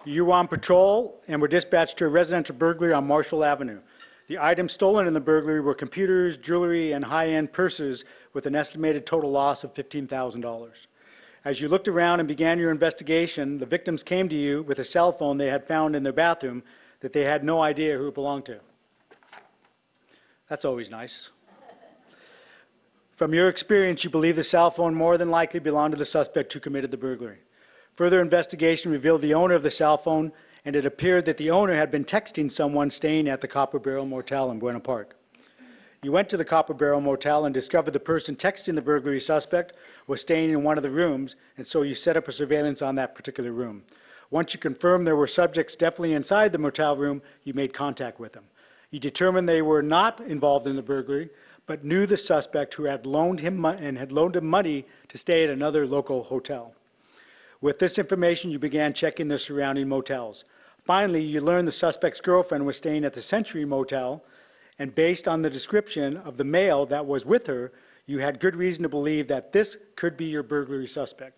You were on patrol and were dispatched to a residential burglary on Marshall Avenue. The items stolen in the burglary were computers, jewelry, and high-end purses with an estimated total loss of $15,000. As you looked around and began your investigation, the victims came to you with a cell phone they had found in their bathroom that they had no idea who it belonged to. That's always nice. From your experience, you believe the cell phone more than likely belonged to the suspect who committed the burglary. Further investigation revealed the owner of the cell phone, and it appeared that the owner had been texting someone staying at the Copper Barrel Motel in Buena Park. You went to the Copper Barrel Motel and discovered the person texting the burglary suspect was staying in one of the rooms, and so you set up a surveillance on that particular room. Once you confirmed there were subjects definitely inside the motel room, you made contact with them. You determined they were not involved in the burglary, but knew the suspect who had loaned him money to stay at another local hotel. With this information, you began checking the surrounding motels. Finally, you learned the suspect's girlfriend was staying at the Century Motel, and based on the description of the male that was with her, you had good reason to believe that this could be your burglary suspect.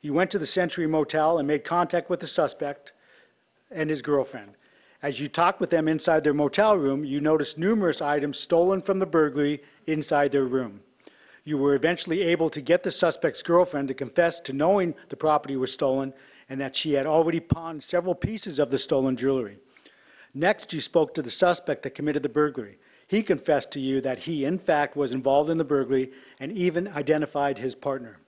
You went to the Century Motel and made contact with the suspect and his girlfriend. As you talked with them inside their motel room, you noticed numerous items stolen from the burglary inside their room. You were eventually able to get the suspect's girlfriend to confess to knowing the property was stolen and that she had already pawned several pieces of the stolen jewelry. Next, you spoke to the suspect that committed the burglary. He confessed to you that he, in fact, was involved in the burglary and even identified his partner.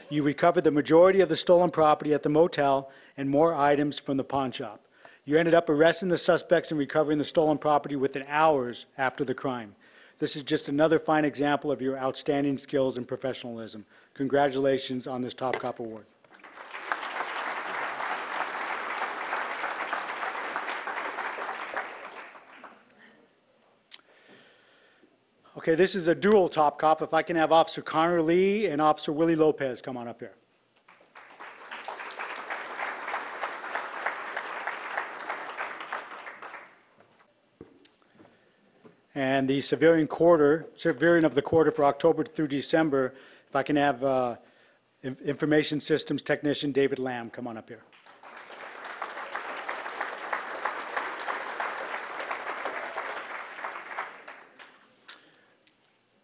You recovered the majority of the stolen property at the motel and more items from the pawn shop. You ended up arresting the suspects and recovering the stolen property within hours after the crime. This is just another fine example of your outstanding skills and professionalism. Congratulations on this Top Cop Award. Okay, this is a dual Top Cop. If I can have Officer Connor Lee and Officer Willy Lopez come on up here. and the civilian of the quarter for October through December. If I can have Information Systems Technician David Lamb come on up here.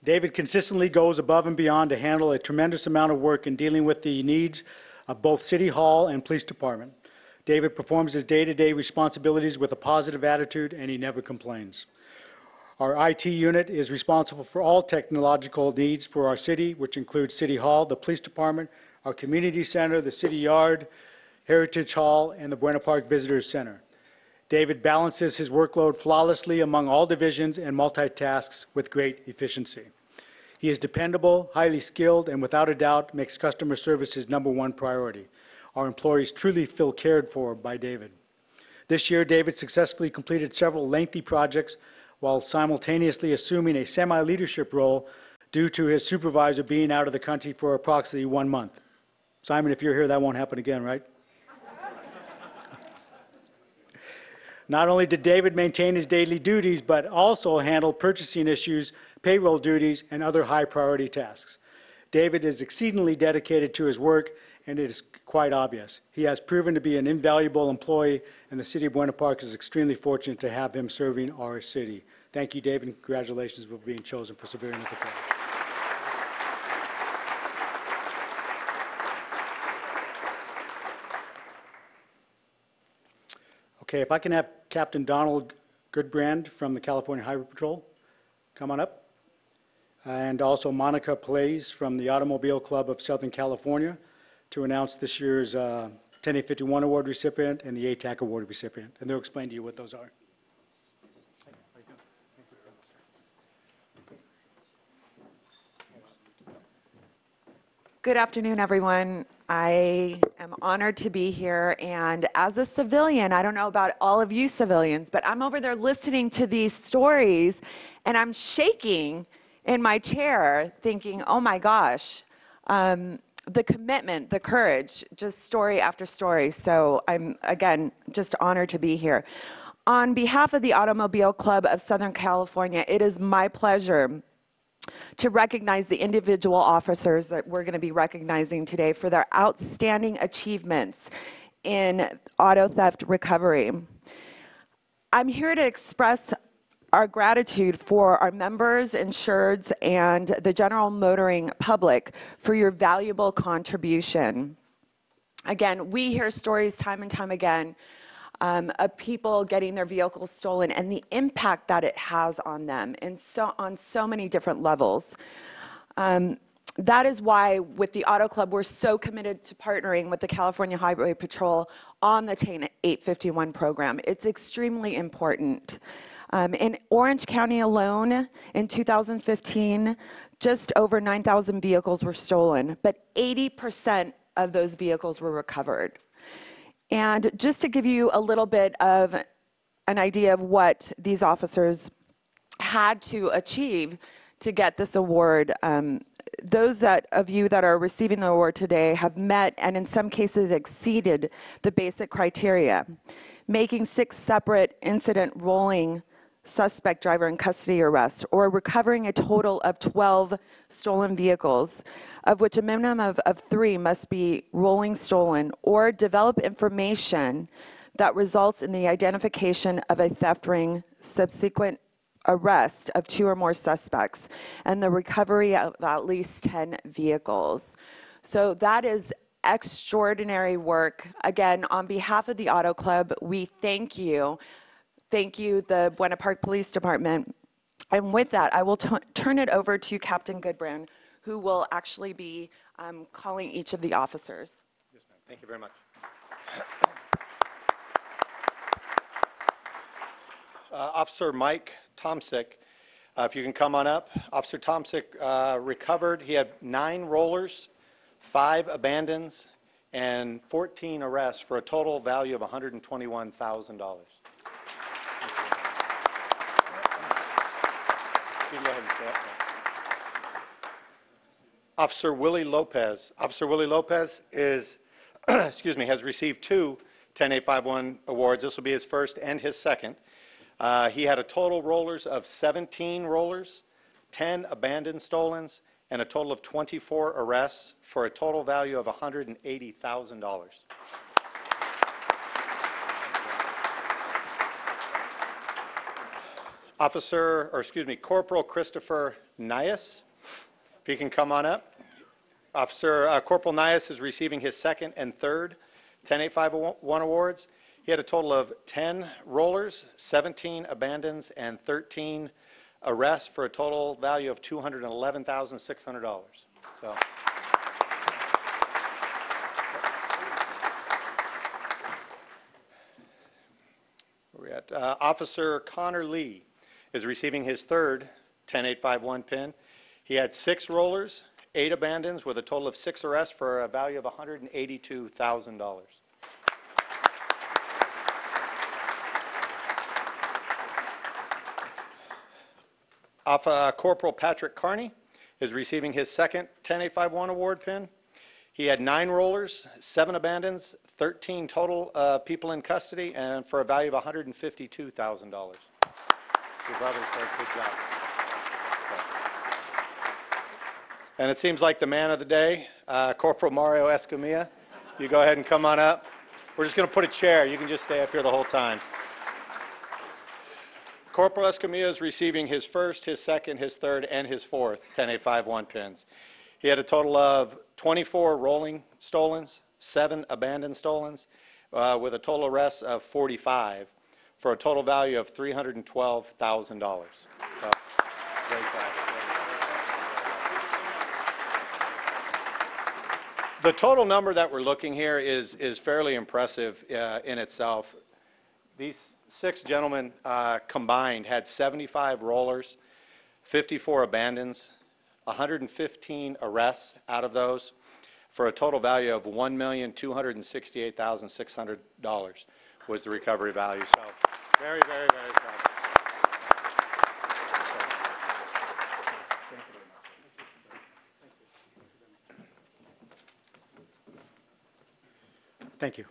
David consistently goes above and beyond to handle a tremendous amount of work in dealing with the needs of both City Hall and Police Department. David performs his day-to-day responsibilities with a positive attitude, and he never complains. Our IT unit is responsible for all technological needs for our city, which includes City Hall, the Police Department, our Community Center, the City Yard, Heritage Hall, and the Buena Park Visitors Center. David balances his workload flawlessly among all divisions and multitasks with great efficiency. He is dependable, highly skilled, and without a doubt makes customer service his #1 priority. Our employees truly feel cared for by David. This year, David successfully completed several lengthy projects while simultaneously assuming a semi-leadership role due to his supervisor being out of the country for approximately 1 month. Simon, if you're here, that won't happen again, right? Not only did David maintain his daily duties, but also handle purchasing issues, payroll duties, and other high-priority tasks. David is exceedingly dedicated to his work, and it is quite obvious. He has proven to be an invaluable employee, and the City of Buena Park is extremely fortunate to have him serving our city. Thank you, David, and congratulations for being chosen for Civilian of the Quarter. Okay, if I can have Captain Donald Goodbrand from the California Highway Patrol come on up, and also Monica Plays from the Automobile Club of Southern California to announce this year's 10A51 Award recipient and the ATAC Award recipient, and they'll explain to you what those are. Good afternoon, everyone. I am honored to be here, and as a civilian, I don't know about all of you civilians, but I'm over there listening to these stories, and I'm shaking in my chair thinking, oh my gosh, the commitment, the courage, just story after story. So I'm, again, just honored to be here. On behalf of the Automobile Club of Southern California, it is my pleasure to recognize the individual officers that we're going to be recognizing today for their outstanding achievements in auto theft recovery. I'm here to express our gratitude for our members, insureds, and the general motoring public for your valuable contribution. Again, we hear stories time and time again of people getting their vehicles stolen and the impact that it has on them and on so many different levels. That is why with the Auto Club, we're so committed to partnering with the California Highway Patrol on the 10-851 program. It's extremely important. In Orange County alone, in 2015, just over 9,000 vehicles were stolen, but 80% of those vehicles were recovered. And just to give you a little bit of an idea of what these officers had to achieve to get this award, those of you that are receiving the award today have met and in some cases exceeded the basic criteria, making 6 separate incident rolling suspect driver in custody arrest, or recovering a total of 12 stolen vehicles, of which a minimum of 3 must be rolling stolen, or develop information that results in the identification of a theft ring, subsequent arrest of 2 or more suspects, and the recovery of at least 10 vehicles. So that is extraordinary work. Again, on behalf of the Auto Club, we thank you. Thank you, the Buena Park Police Department. And with that, I will turn it over to Captain Goodbrand, who will actually be calling each of the officers. Yes, ma'am. Thank you very much. Officer Mike Tomsick, if you can come on up. Officer Tomsick recovered. He had 9 rollers, 5 abandons, and 14 arrests for a total value of $121,000. You can go ahead and stay up there. Officer Willy Lopez. Officer Willy Lopez is, excuse me, has received 2 10-851 awards. This will be his first and his second. He had a total rollers of 17 rollers, 10 abandoned stolens, and a total of 24 arrests for a total value of $180,000. Corporal Christopher Nyhus, if you can come on up. Corporal Nyhus is receiving his second and third 10851 awards. He had a total of 10 rollers, 17 abandons, and 13 arrests for a total value of $211,600. So. Where we at? Officer Connor Lee is receiving his third 10851 pin. He had 6 rollers, 8 abandons, with a total of 6 arrests for a value of $182,000. Corporal Patrick Carney is receiving his second 10851 award pin. He had 9 rollers, 7 abandons, 13 total people in custody, and for a value of $152,000. Your brother said good job. And it seems like the man of the day, Corporal Mario Escamilla. You go ahead and come on up. We're just going to put a chair. You can just stay up here the whole time. Corporal Escamilla is receiving his first, his second, his third, and his fourth 10851 pins. He had a total of 24 rolling stolens, 7 abandoned stolens, with a total arrest of 45 for a total value of $312,000. So, great job. The total number that we're looking here is fairly impressive in itself. These 6 gentlemen combined had 75 rollers, 54 abandons, 115 arrests out of those for a total value of $1,268,600 was the recovery value. So very, very, very proud. Thank you.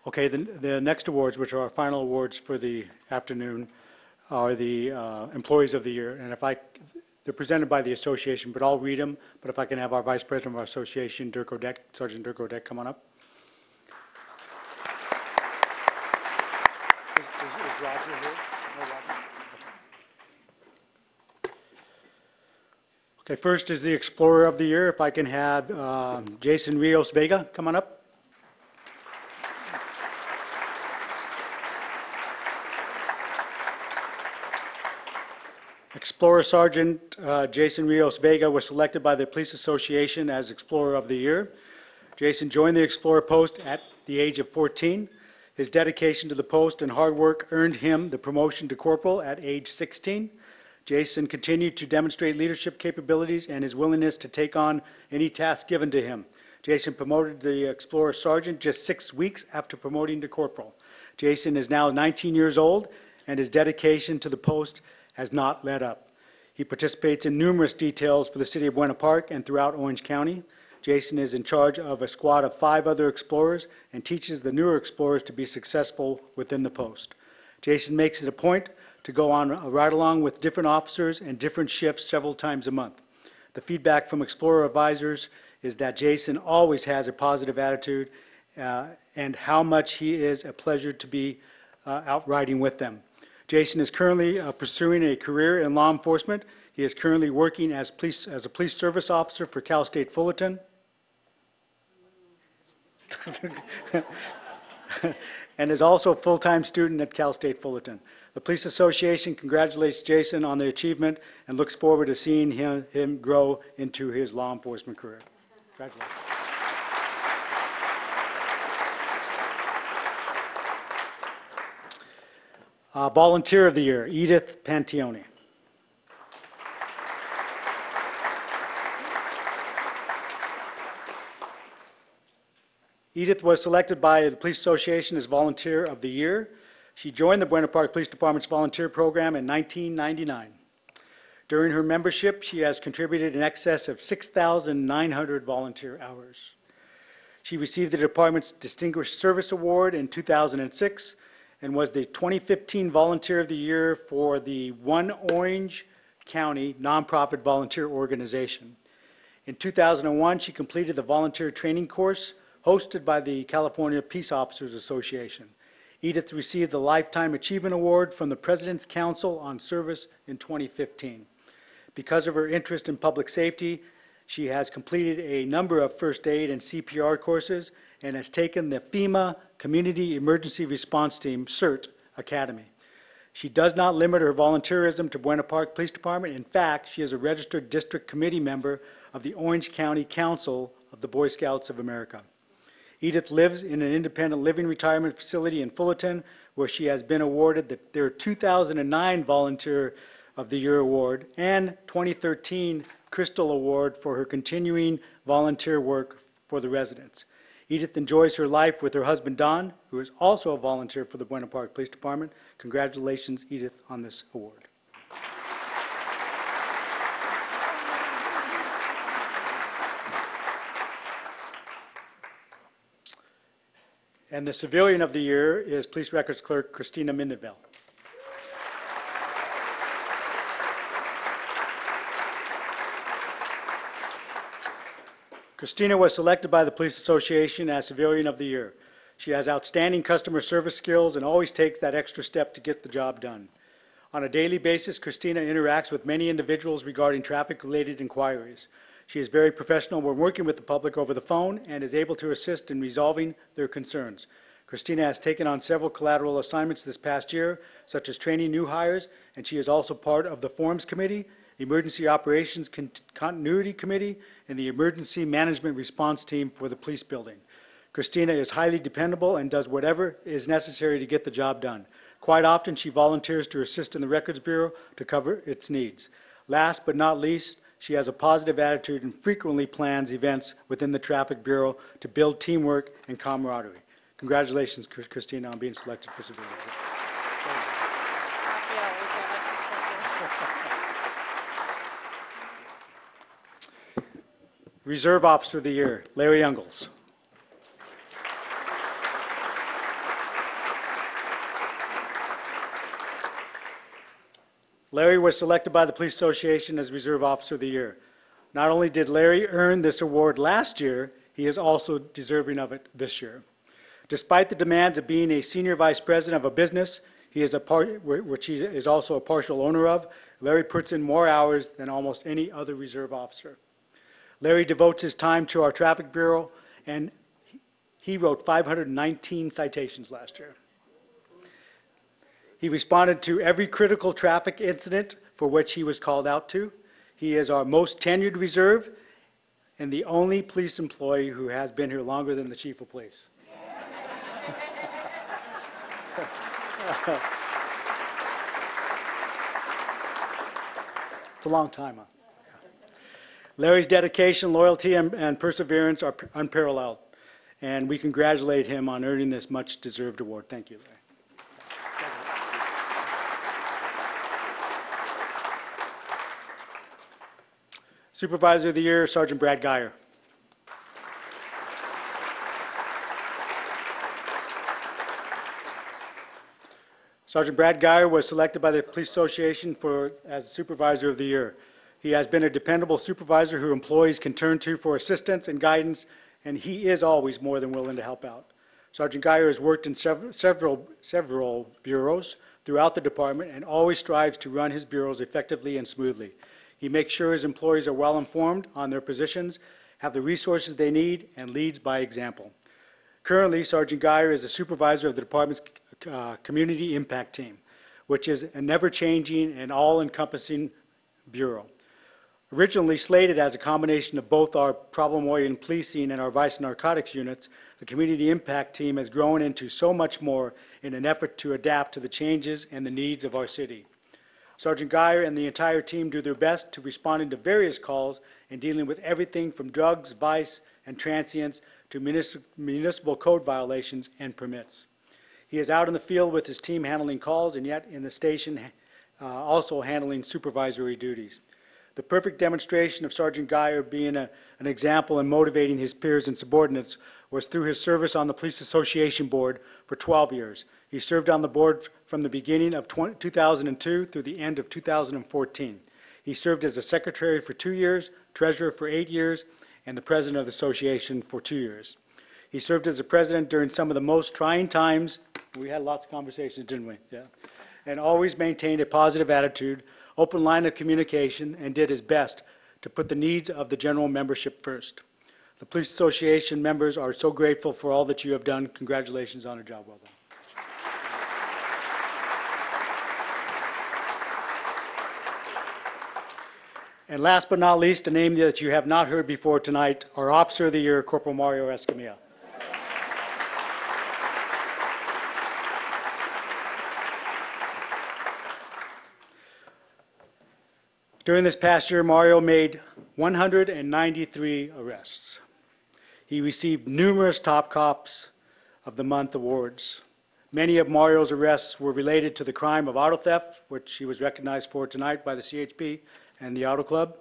Okay, the next awards, which are our final awards for the afternoon, are the Employees of the Year. And they're presented by the association, but I'll read them. But if I can have our Vice President of our association, Sergeant Dirk Odette, come on up. Is Roger here? No, Roger? Okay, first is the Explorer of the Year. If I can have Jasson Rios Vega come on up. Explorer Sergeant Jasson Rios Vega was selected by the Police Association as Explorer of the Year. Jasson joined the Explorer post at the age of 14. His dedication to the post and hard work earned him the promotion to Corporal at age 16. Jasson continued to demonstrate leadership capabilities and his willingness to take on any task given to him. Jasson promoted the Explorer Sergeant just 6 weeks after promoting to Corporal. Jasson is now 19 years old, and his dedication to the post has not let up. He participates in numerous details for the city of Buena Park and throughout Orange County. Jasson is in charge of a squad of 5 other explorers and teaches the newer explorers to be successful within the post. Jasson makes it a point to go on a ride-along with different officers and different shifts several times a month. The feedback from Explorer advisors is that Jasson always has a positive attitude and how much he is a pleasure to be out riding with them. Jasson is currently pursuing a career in law enforcement. He is currently working as a police service officer for Cal State Fullerton. And is also a full-time student at Cal State Fullerton. The Police Association congratulates Jasson on the achievement and looks forward to seeing him grow into his law enforcement career. Congratulations. Volunteer of the Year, Edythe Piantoni. Edythe was selected by the Police Association as Volunteer of the Year. She joined the Buena Park Police Department's volunteer program in 1999. During her membership, she has contributed in excess of 6,900 volunteer hours. She received the department's Distinguished Service Award in 2006 and was the 2015 Volunteer of the Year for the One Orange County Nonprofit Volunteer Organization. In 2001, she completed the volunteer training course hosted by the California Peace Officers Association. Edythe received the Lifetime Achievement Award from the President's Council on Service in 2015. Because of her interest in public safety, she has completed a number of first aid and CPR courses and has taken the FEMA Community Emergency Response Team CERT Academy. She does not limit her volunteerism to Buena Park Police Department. In fact, she is a registered district committee member of the Orange County Council of the Boy Scouts of America. Edythe lives in an independent living retirement facility in Fullerton, where she has been awarded their 2009 Volunteer of the Year Award and 2013 Crystal Award for her continuing volunteer work for the residents. Edythe enjoys her life with her husband, Don, who is also a volunteer for the Buena Park Police Department. Congratulations, Edythe, on this award. And the Civilian of the Year is Police Records Clerk Christina Mindeville. Christina was selected by the Police Association as Civilian of the Year. She has outstanding customer service skills and always takes that extra step to get the job done. On a daily basis, Christina interacts with many individuals regarding traffic-related inquiries. She is very professional when working with the public over the phone and is able to assist in resolving their concerns. Christina has taken on several collateral assignments this past year, such as training new hires, and she is also part of the Forms Committee, Emergency Operations Continuity Committee, and the Emergency Management Response Team for the police building. Christina is highly dependable and does whatever is necessary to get the job done. Quite often, she volunteers to assist in the Records Bureau to cover its needs. Last but not least, she has a positive attitude and frequently plans events within the Traffic Bureau to build teamwork and camaraderie. Congratulations, Christina, on being selected for Civilian. Reserve Officer of the Year, Larry Ungles. Larry was selected by the Police Association as Reserve Officer of the Year. Not only did Larry earn this award last year, he is also deserving of it this year. Despite the demands of being a Senior Vice President of a business, which he is also a partial owner of, Larry puts in more hours than almost any other Reserve Officer. Larry devotes his time to our Traffic Bureau, and he wrote 519 citations last year. He responded to every critical traffic incident for which he was called out to. He is our most tenured reserve and the only police employee who has been here longer than the Chief of Police. It's a long time, huh? Larry's dedication, loyalty, and perseverance are unparalleled, and we congratulate him on earning this much-deserved award. Thank you, Larry. Supervisor of the Year, Sergeant Brad Geyer. Sergeant Brad Geyer was selected by the Police Association as Supervisor of the Year. He has been a dependable supervisor who employees can turn to for assistance and guidance, and he is always more than willing to help out. Sergeant Geyer has worked in several bureaus throughout the department and always strives to run his bureaus effectively and smoothly. He makes sure his employees are well informed on their positions, have the resources they need, and leads by example. Currently, Sergeant Geyer is a supervisor of the department's Community Impact Team, which is a never-changing and all-encompassing bureau. Originally slated as a combination of both our problem-oriented policing and our vice and narcotics units, the Community Impact Team has grown into so much more in an effort to adapt to the changes and the needs of our city. Sergeant Geyer and the entire team do their best to responding to various calls and dealing with everything from drugs, vice, and transients to municipal code violations and permits. He is out in the field with his team handling calls and yet in the station also handling supervisory duties. The perfect demonstration of Sergeant Geyer being an example and motivating his peers and subordinates was through his service on the Police Association Board for 12 years. He served on the board from the beginning of 2002 through the end of 2014. He served as a secretary for 2 years, treasurer for 8 years, and the president of the association for 2 years. He served as a president during some of the most trying times. We had lots of conversations, didn't we? Yeah. And always maintained a positive attitude, open line of communication, and did his best to put the needs of the general membership first. The Police Association members are so grateful for all that you have done. Congratulations on a job well done. And last but not least, a name that you have not heard before tonight, our Officer of the Year, Corporal Mario Escamilla. During this past year, Mario made 193 arrests. He received numerous Top Cops of the Month awards. Many of Mario's arrests were related to the crime of auto theft, which he was recognized for tonight by the CHP and the Auto Club.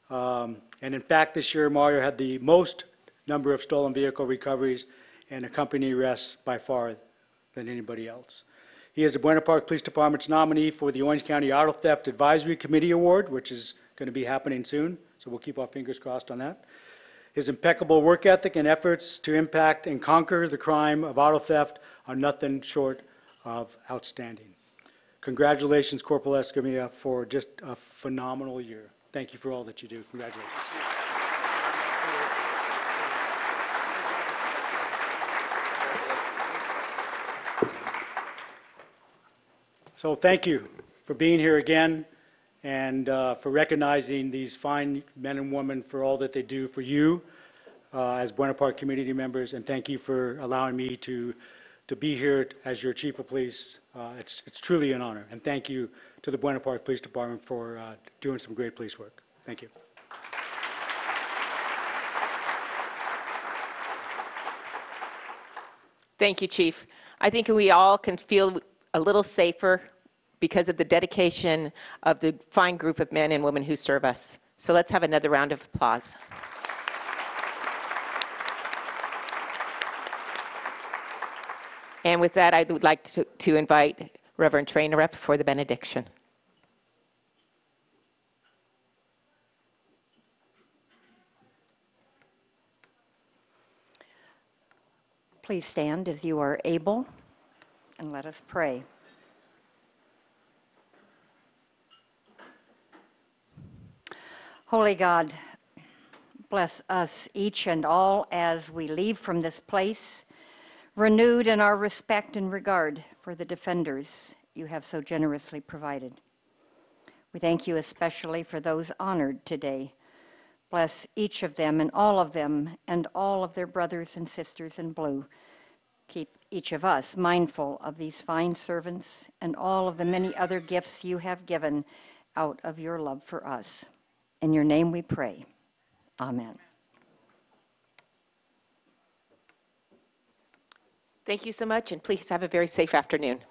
And in fact, this year, Mario had the most number of stolen vehicle recoveries and accompanying arrests by far than anybody else. He is the Buena Park Police Department's nominee for the Orange County Auto Theft Advisory Committee Award, which is going to be happening soon, so we'll keep our fingers crossed on that. His impeccable work ethic and efforts to impact and conquer the crime of auto theft are nothing short of outstanding. Congratulations, Corporal Escamilla, for just a phenomenal year. Thank you for all that you do. Congratulations. So thank you for being here again and for recognizing these fine men and women for all that they do for you as Buena Park community members. And thank you for allowing me to be here as your Chief of Police. It's truly an honor. And thank you to the Buena Park Police Department for doing some great police work. Thank you. Thank you, Chief. I think we all can feel a little safer because of the dedication of the fine group of men and women who serve us. So let's have another round of applause. And with that, I would like to invite Reverend Trainer up for the benediction. Please stand as you are able, and let us pray. Holy God, bless us each and all as we leave from this place, renewed in our respect and regard for the defenders you have so generously provided. We thank you especially for those honored today. Bless each of them and all of their brothers and sisters in blue. Keep each of us mindful of these fine servants and all of the many other gifts you have given out of your love for us. In your name we pray. Amen. Thank you so much, and please have a very safe afternoon.